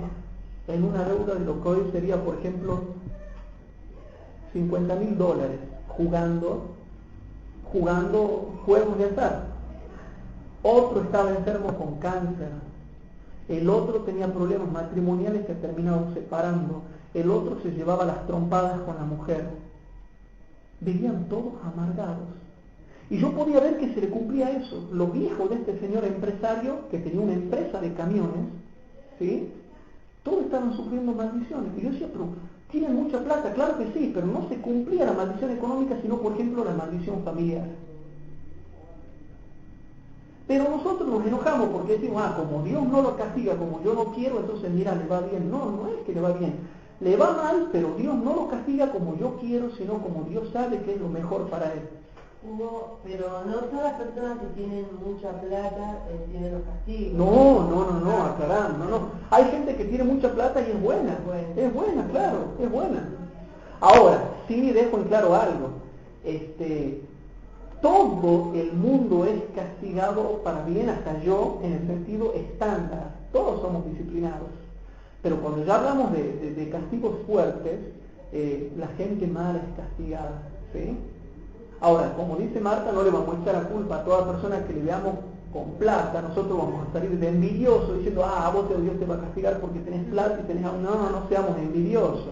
en una deuda de lo que hoy sería, por ejemplo, $50,000 jugando juegos de azar. Otro estaba enfermo con cáncer. El otro tenía problemas matrimoniales que terminaron separando. El otro se llevaba las trompadas con la mujer. Vivían todos amargados. Y yo podía ver que se le cumplía eso. Los hijos de este señor empresario, que tenía una empresa de camiones, ¿sí? Todos estaban sufriendo maldiciones. Y yo decía, pero tienen mucha plata. Claro que sí, pero no se cumplía la maldición económica, sino, por ejemplo, la maldición familiar. Pero nosotros nos enojamos porque decimos, como Dios no lo castiga como yo no quiero, entonces mira, le va bien. No, no es que le va bien. Le va mal, pero Dios no lo castiga como yo quiero, sino como Dios sabe que es lo mejor para él. No, pero no todas las personas que tienen mucha plata tienen los castigos. No, aclarando, no. Hay gente que tiene mucha plata y es buena. Es buena, claro, es buena. Ahora, sí dejo en claro algo. Todo el mundo es castigado para bien, hasta yo, en el sentido estándar. Todos somos disciplinados. Pero cuando ya hablamos de castigos fuertes, la gente mala es castigada, ¿sí? Ahora, como dice Marta, no le vamos a echar la culpa a toda persona que le veamos con plata. Nosotros vamos a salir de envidiosos diciendo, a vos Dios te va a castigar porque tenés plata y tenés... No seamos envidiosos.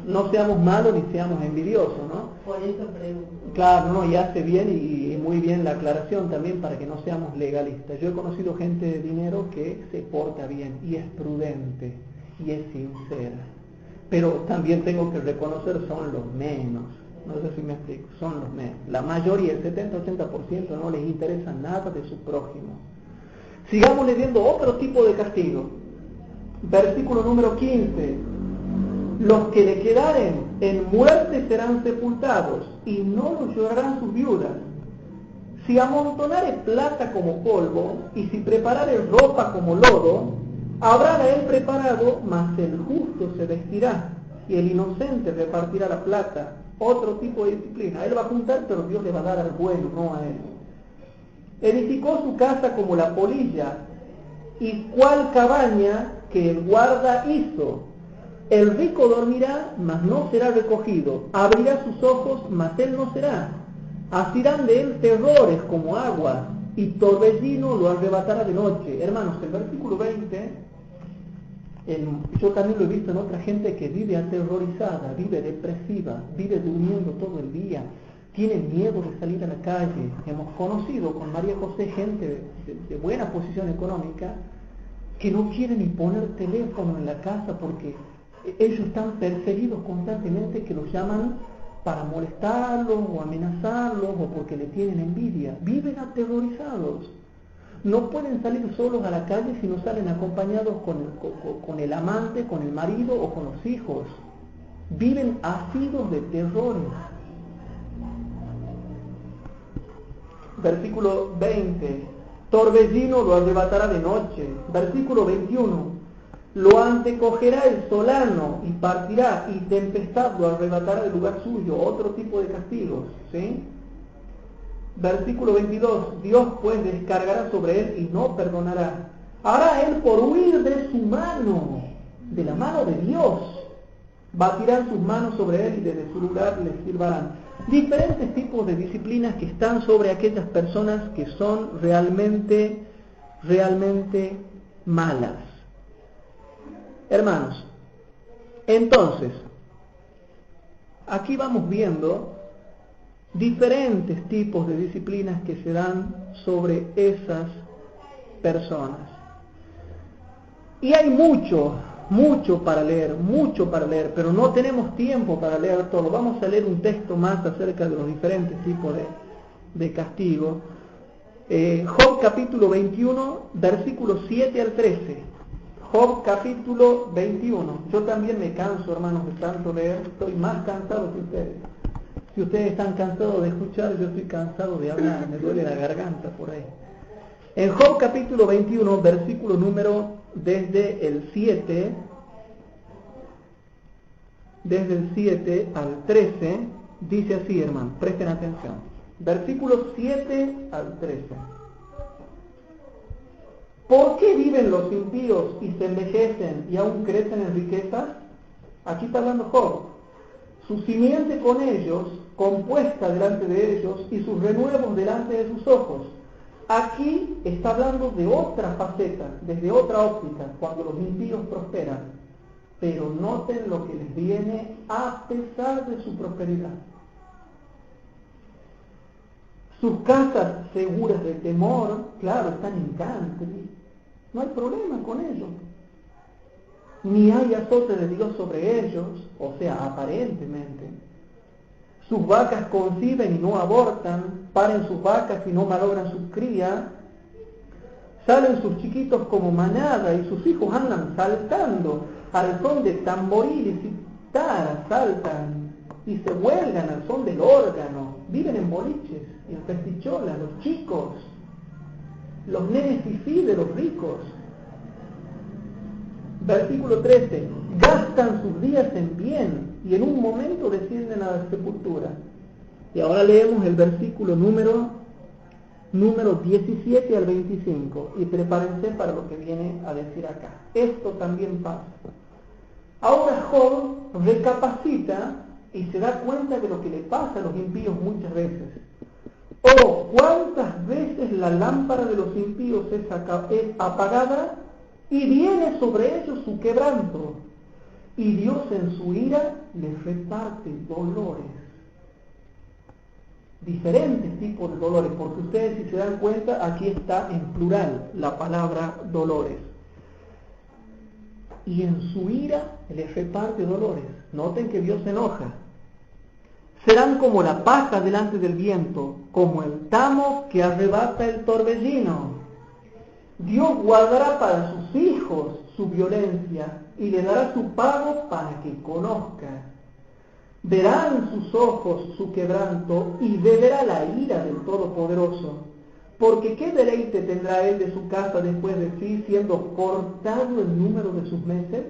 No seamos malos ni seamos envidiosos, ¿no? Por eso pregunto. Claro, no, y hace bien y muy bien la aclaración también para que no seamos legalistas. Yo he conocido gente de dinero que se porta bien y es prudente y es sincera, pero también tengo que reconocer son los menos. No sé si me explico, son los menos. La mayoría, el 70-80% no les interesa nada de su prójimo. Sigamos leyendo otro tipo de castigo. Versículo número 15. Los que le quedaren en muerte serán sepultados y no los llorarán sus viudas. Si amontonare plata como polvo y si preparare ropa como lodo, habrá a él preparado, mas el justo se vestirá y el inocente repartirá la plata. Otro tipo de disciplina. Él va a juntar, pero Dios le va a dar al bueno, no a él. Edificó su casa como la polilla y cual cabaña que el guarda hizo. El rico dormirá, mas no será recogido. Abrirá sus ojos, mas él no será. Asirán de él terrores como agua, y torbellino lo arrebatará de noche. Hermanos, el versículo 20, yo también lo he visto en otra gente que vive aterrorizada, vive depresiva, vive durmiendo todo el día, tiene miedo de salir a la calle. Hemos conocido con María José gente de buena posición económica que no quiere ni poner teléfono en la casa porque ellos están perseguidos constantemente, que los llaman para molestarlos o amenazarlos o porque le tienen envidia. Viven aterrorizados. No pueden salir solos a la calle si no salen acompañados con el amante, con el marido o con los hijos. Viven asidos de terrores. Versículo 20. Torbellino lo arrebatará de noche. Versículo 21. Lo antecogerá el solano y partirá, y tempestad lo arrebatará del lugar suyo. Otro tipo de castigos, ¿sí? Versículo 22. Dios pues descargará sobre él y no perdonará. Hará él por huir de su mano, de la mano de Dios. Batirán sus manos sobre él y desde su lugar le silbarán. Diferentes tipos de disciplinas que están sobre aquellas personas que son realmente malas. Hermanos, entonces, aquí vamos viendo diferentes tipos de disciplinas que se dan sobre esas personas. Y hay mucho para leer, pero no tenemos tiempo para leer todo. Vamos a leer un texto más acerca de los diferentes tipos de castigo. Job capítulo 21, versículos 7 al 13. Job capítulo 21. Yo también me canso, hermanos, de tanto leer. Estoy más cansado que ustedes. Si ustedes están cansados de escuchar, yo estoy cansado de hablar. Me duele la garganta por ahí. En Job capítulo 21, versículo número desde el 7 al 13, dice así, hermano, presten atención. Versículos 7 al 13. ¿Por qué viven los impíos y se envejecen y aún crecen en riquezas? Aquí está hablando Job. Su simiente con ellos, compuesta delante de ellos, y sus renuevos delante de sus ojos. Aquí está hablando de otra faceta, desde otra óptica, cuando los impíos prosperan. Pero noten lo que les viene a pesar de su prosperidad. Sus casas seguras de temor, claro, están en country. No hay problema con ellos. Ni hay azote de Dios sobre ellos, o sea, aparentemente. Sus vacas conciben y no abortan, paren sus vacas y no malogran sus crías. Salen sus chiquitos como manada y sus hijos andan saltando al son de tamboriles y taras, saltan y se huelgan al son del órgano. Viven en boliches y en festicholas, los chicos, los nenes fifí de los ricos. Versículo 13. Gastan sus días en bien y en un momento descienden a la sepultura. Y ahora leemos el versículo número 17 al 25 y prepárense para lo que viene a decir acá. Esto también pasa. Ahora Job recapacita y se da cuenta de lo que le pasa a los impíos muchas veces. Oh, cuántas veces la lámpara de los impíos es apagada y viene sobre ellos su quebranto, y Dios en su ira les reparte dolores. diferentes tipos de dolores, porque ustedes, si se dan cuenta, aquí está en plural la palabra dolores. Y en su ira les reparte dolores. Noten que Dios se enoja. Serán como la paja delante del viento, como el tamo que arrebata el torbellino. Dios guardará para sus hijos su violencia y le dará su pago para que conozca. Verán sus ojos su quebranto y beberá la ira del Todopoderoso. Porque ¿qué deleite tendrá él de su casa después de sí, siendo cortado el número de sus meses?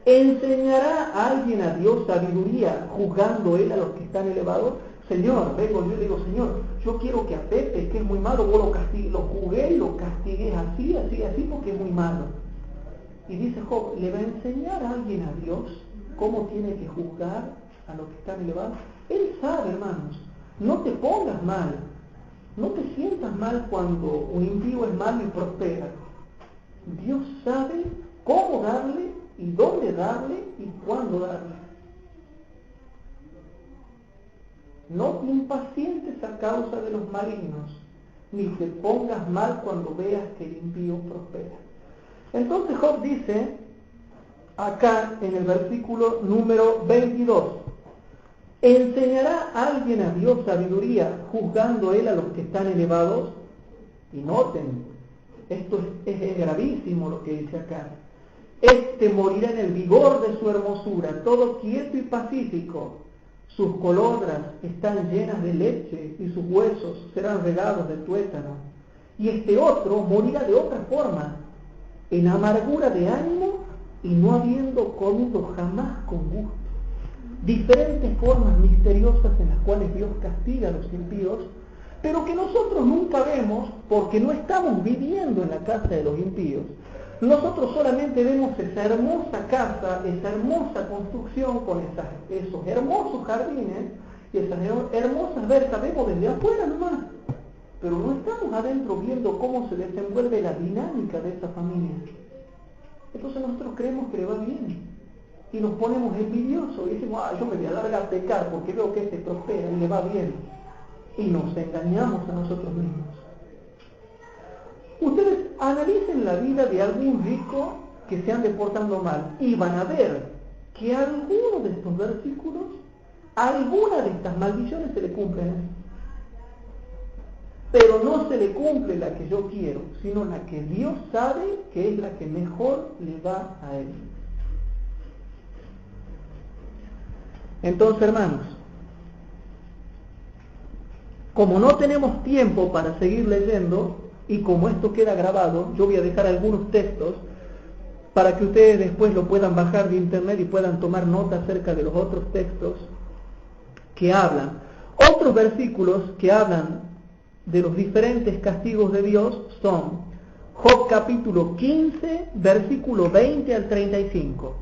¿Enseñará alguien a Dios sabiduría, juzgando él a los que están elevados? Señor, vengo yo y digo, Señor, yo quiero que a Pepe, que es muy malo, vos lo jugué y lo castigué así, porque es muy malo. Y dice Job, ¿le va a enseñar a alguien a Dios cómo tiene que juzgar a los que están elevados? Él sabe, hermanos. No te pongas mal, no te sientas mal cuando un impío es malo y prospera. Dios sabe cómo darle y dónde darle y cuándo darle. No te impacientes a causa de los malignos, ni te pongas mal cuando veas que el impío prospera. Entonces Job dice, acá en el versículo número 22, ¿enseñará alguien a Dios sabiduría, juzgando él a los que están elevados? Y noten, esto es gravísimo lo que dice acá. Este morirá en el vigor de su hermosura, todo quieto y pacífico. Sus colodras están llenas de leche y sus huesos serán regados de tuétano. Y este otro morirá de otra forma, en amargura de ánimo y no habiendo comido jamás con gusto. Diferentes formas misteriosas en las cuales Dios castiga a los impíos, pero que nosotros nunca vemos porque no estamos viviendo en la casa de los impíos. Nosotros solamente vemos esa hermosa casa, esa hermosa construcción con esos hermosos jardines y esas hermosas verjas, vemos desde afuera nomás, pero no estamos adentro viendo cómo se desenvuelve la dinámica de esa familia. Entonces nosotros creemos que le va bien y nos ponemos envidiosos y decimos, yo me voy a largar a pecar porque veo que este prospera y le va bien, y nos engañamos a nosotros mismos. Ustedes analicen la vida de algún rico que se ande portando mal y van a ver que alguno de estos versículos, alguna de estas maldiciones se le cumplen. Pero no se le cumple la que yo quiero, sino la que Dios sabe que es la que mejor le va a él. Entonces, hermanos, como no tenemos tiempo para seguir leyendo, y como esto queda grabado, yo voy a dejar algunos textos para que ustedes después lo puedan bajar de internet y puedan tomar nota acerca de los otros textos que hablan. Otros versículos que hablan de los diferentes castigos de Dios son Job capítulo 15, versículo 20 al 35.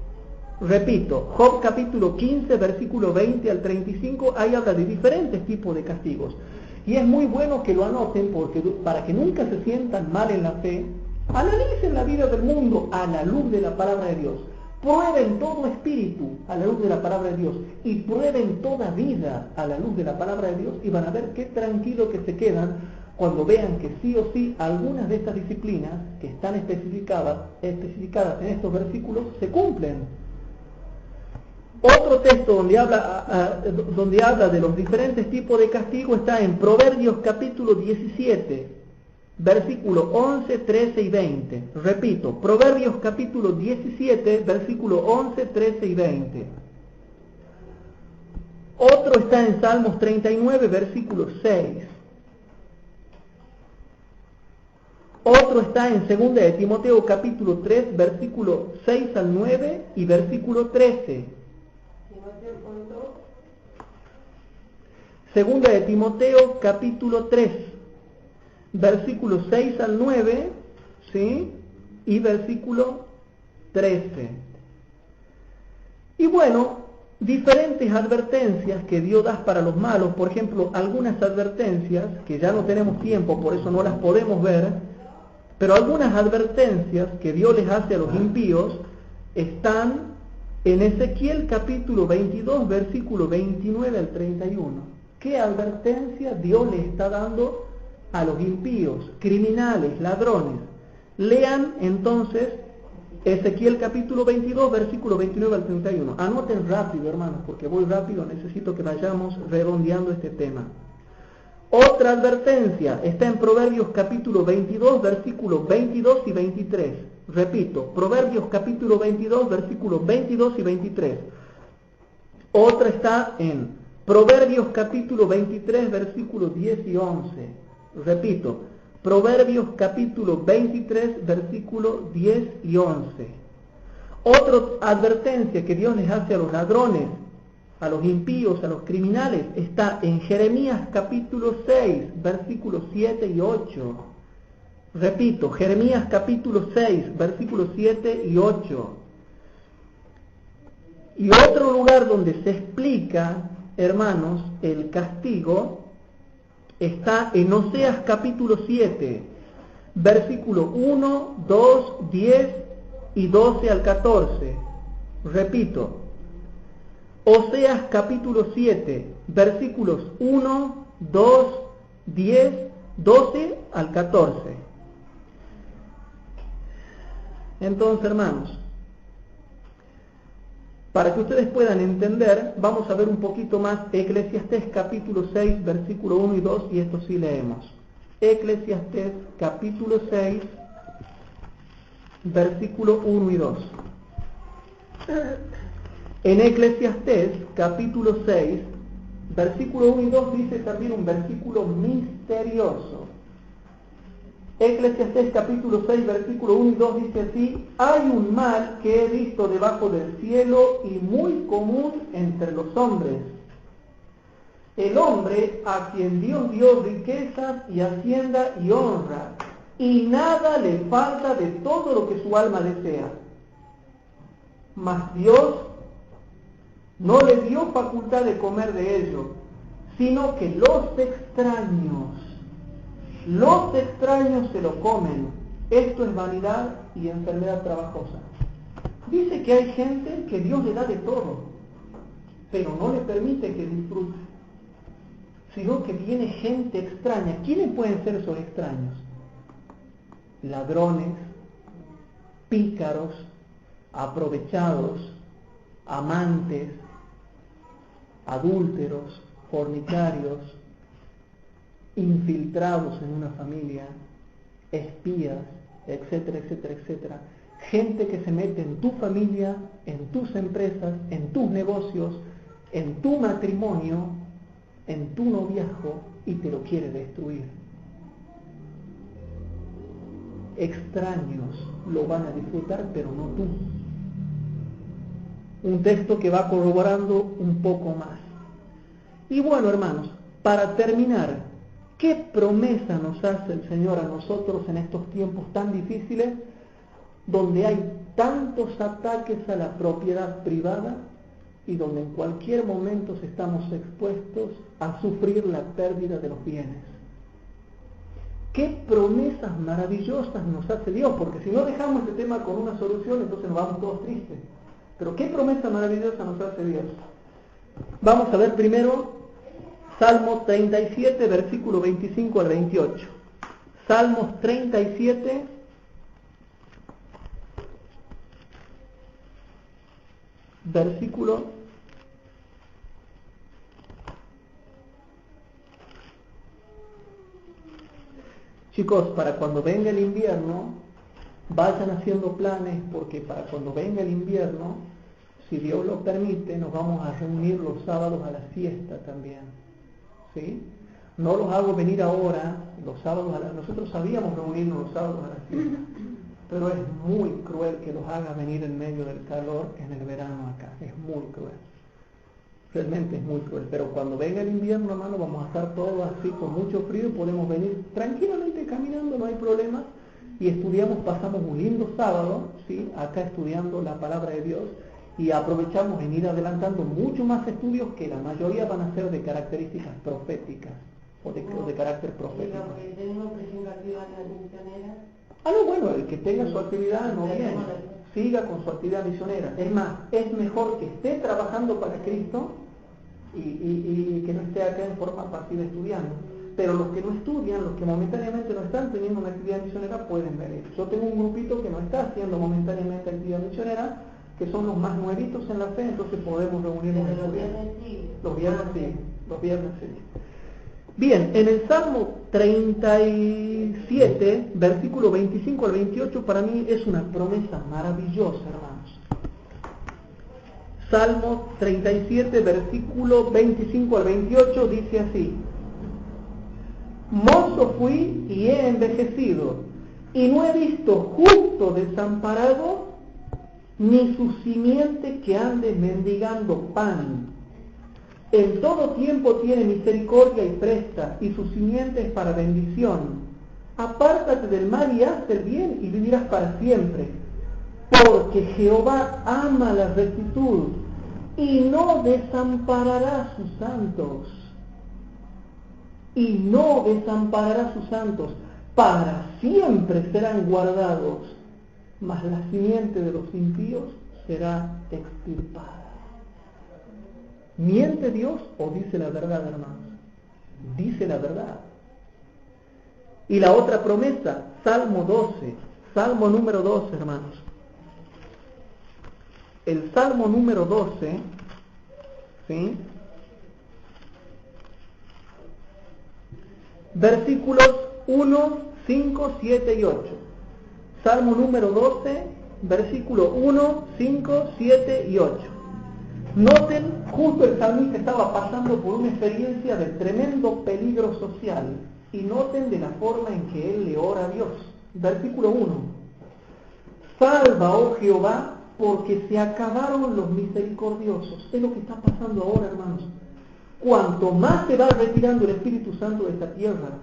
Repito, Job capítulo 15, versículo 20 al 35, ahí habla de diferentes tipos de castigos. Y es muy bueno que lo anoten porque para que nunca se sientan mal en la fe, analicen la vida del mundo a la luz de la palabra de Dios. Prueben todo espíritu a la luz de la palabra de Dios y prueben toda vida a la luz de la palabra de Dios y van a ver qué tranquilo que se quedan cuando vean que sí o sí algunas de estas disciplinas que están especificadas en estos versículos se cumplen. Otro texto donde habla de los diferentes tipos de castigo está en Proverbios capítulo 17, versículos 11, 13 y 20. Repito, Proverbios capítulo 17, versículos 11, 13 y 20. Otro está en Salmos 39, versículo 6. Otro está en 2 de Timoteo capítulo 3, versículo 6 al 9 y versículo 13. Segunda de Timoteo capítulo 3, versículo 6 al 9, ¿sí? Y versículo 13. Y bueno, diferentes advertencias que Dios da para los malos, por ejemplo, algunas advertencias que ya no tenemos tiempo, por eso no las podemos ver, pero algunas advertencias que Dios les hace a los impíos están en Ezequiel capítulo 22, versículo 29 al 31. ¿Qué advertencia Dios le está dando a los impíos, criminales, ladrones? Lean entonces Ezequiel capítulo 22, versículo 29 al 31. Anoten rápido, hermanos, porque voy rápido, necesito que vayamos redondeando este tema. Otra advertencia está en Proverbios capítulo 22, versículos 22 y 23. Repito, Proverbios capítulo 22, versículos 22 y 23. Otra está en Proverbios capítulo 23, versículos 10 y 11. Repito, Proverbios capítulo 23, versículos 10 y 11. Otra advertencia que Dios les hace a los ladrones, a los impíos, a los criminales, está en Jeremías capítulo 6, versículos 7 y 8. Repito, Jeremías capítulo 6, versículos 7 y 8. Y otro lugar donde se explica, hermanos, el castigo, está en Oseas capítulo 7, versículo 1, 2, 10 y 12 al 14. Repito, Oseas capítulo 7, versículos 1, 2, 10, 12 al 14. Entonces, hermanos, para que ustedes puedan entender, vamos a ver un poquito más Eclesiastés capítulo 6, versículo 1 y 2, y esto sí leemos. Eclesiastés capítulo 6, versículo 1 y 2. En Eclesiastés capítulo 6, versículo 1 y 2 dice también un versículo misterioso. Eclesiastés capítulo 6, versículo 1 y 2 dice así: hay un mal que he visto debajo del cielo y muy común entre los hombres. El hombre a quien Dios dio riquezas y hacienda y honra, y nada le falta de todo lo que su alma desea. Mas Dios no le dio facultad de comer de ello, sino que los extraños se lo comen. Esto es vanidad y enfermedad trabajosa. Dice que hay gente que Dios le da de todo, pero no le permite que disfrute, sino que viene gente extraña. ¿Quiénes pueden ser esos extraños? Ladrones, pícaros, aprovechados, amantes, adúlteros, fornicarios, infiltrados en una familia, espías, etcétera, etcétera, etcétera. Gente que se mete en tu familia, en tus empresas, en tus negocios, en tu matrimonio, en tu noviazgo, y te lo quiere destruir. Extraños lo van a disfrutar, pero no tú. Un texto que va corroborando un poco más. Y bueno, hermanos, para terminar, ¿qué promesa nos hace el Señor a nosotros en estos tiempos tan difíciles, donde hay tantos ataques a la propiedad privada y donde en cualquier momento estamos expuestos a sufrir la pérdida de los bienes? ¿Qué promesas maravillosas nos hace Dios? Porque si no dejamos este tema con una solución, entonces nos vamos todos tristes. Pero ¿qué promesa maravillosa nos hace Dios? Vamos a ver primero Salmos 37, versículo 25 al 28. Salmos 37, versículo 25. Chicos, para cuando venga el invierno, vayan haciendo planes, porque para cuando venga el invierno, si Dios lo permite, nos vamos a reunir los sábados a la siesta también. ¿Sí? No los hago venir ahora, los sábados nosotros sabíamos reunirnos los sábados a la siesta, pero es muy cruel que los haga venir en medio del calor en el verano acá. Es muy cruel. Realmente es muy cruel. Pero cuando venga el invierno, hermano, vamos a estar todos así con mucho frío, podemos venir tranquilamente caminando, no hay problema, y estudiamos, pasamos un lindo sábado, ¿sí? Acá estudiando la palabra de Dios, y aprovechamos en ir adelantando mucho más estudios que la mayoría van a ser de características proféticas o de carácter profético. No, bueno, el que tenga su actividad no viene. siga con su actividad misionera. Es más, es mejor que esté trabajando para Cristo y que no esté acá en forma pasiva estudiando. Pero los que no estudian, los que momentáneamente no están teniendo una actividad misionera, pueden ver eso. Yo tengo un grupito que no está haciendo momentáneamente actividad misionera, que son los más nuevitos en la fe, entonces podemos reunirnos en los viernes sí. Los viernes sí. Bien, en el Salmo 37, versículo 25 al 28, para mí es una promesa maravillosa, hermanos. Salmo 37, versículo 25 al 28, dice así: mozo fui y he envejecido, y no he visto justo desamparado, ni su simiente que ande mendigando pan. En todo tiempo tiene misericordia y presta, y su simiente es para bendición. Apártate del mal y haz el bien, y vivirás para siempre. Porque Jehová ama la rectitud, y no desamparará a sus santos. Y no desamparará a sus santos. Para siempre serán guardados, mas la simiente de los impíos será extirpada. ¿Miente Dios o dice la verdad, hermanos? Dice la verdad. Y la otra promesa, Salmo 12, Salmo número 12, hermanos. El Salmo número 12, ¿sí? Versículos 1, 5, 7 y 8. Salmo número 12, versículo 1, 5, 7 y 8. Noten, justo el salmista estaba pasando por una experiencia de tremendo peligro social, y noten de la forma en que él le ora a Dios. Versículo 1: salva, oh Jehová, porque se acabaron los misericordiosos. Es lo que está pasando ahora, hermanos. Cuanto más se va retirando el Espíritu Santo de esta tierra,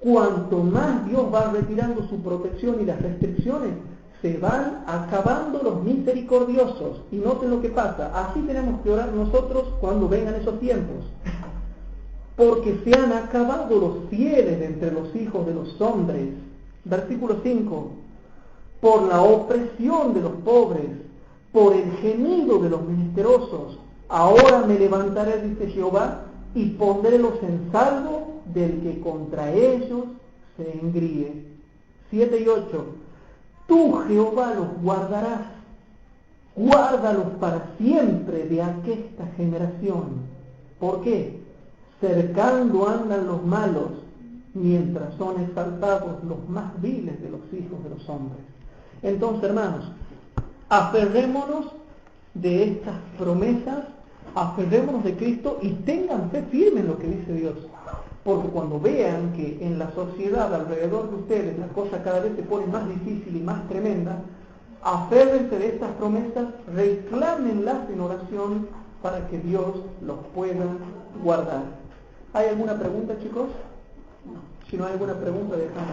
cuanto más Dios va retirando su protección y las restricciones, se van acabando los misericordiosos. Y noten lo que pasa. Así tenemos que orar nosotros cuando vengan esos tiempos. Porque se han acabado los fieles de entre los hijos de los hombres. Versículo 5. Por la opresión de los pobres, por el gemido de los menesterosos, ahora me levantaré, dice Jehová, y pondrélos en salvo del que contra ellos se engríe. 7 y 8. Tú, Jehová, los guardarás, guárdalos para siempre de aquesta generación. ¿Por qué? Cercando andan los malos, mientras son exaltados los más viles de los hijos de los hombres. Entonces, hermanos, aferrémonos de estas promesas, aferrémonos de Cristo y tengan fe firme en lo que dice Dios. Porque cuando vean que en la sociedad alrededor de ustedes la cosa cada vez se pone más difícil y más tremenda, aférrense de estas promesas, reclámenlas en oración para que Dios los pueda guardar. ¿Hay alguna pregunta, chicos? No. Si no hay alguna pregunta, dejamos.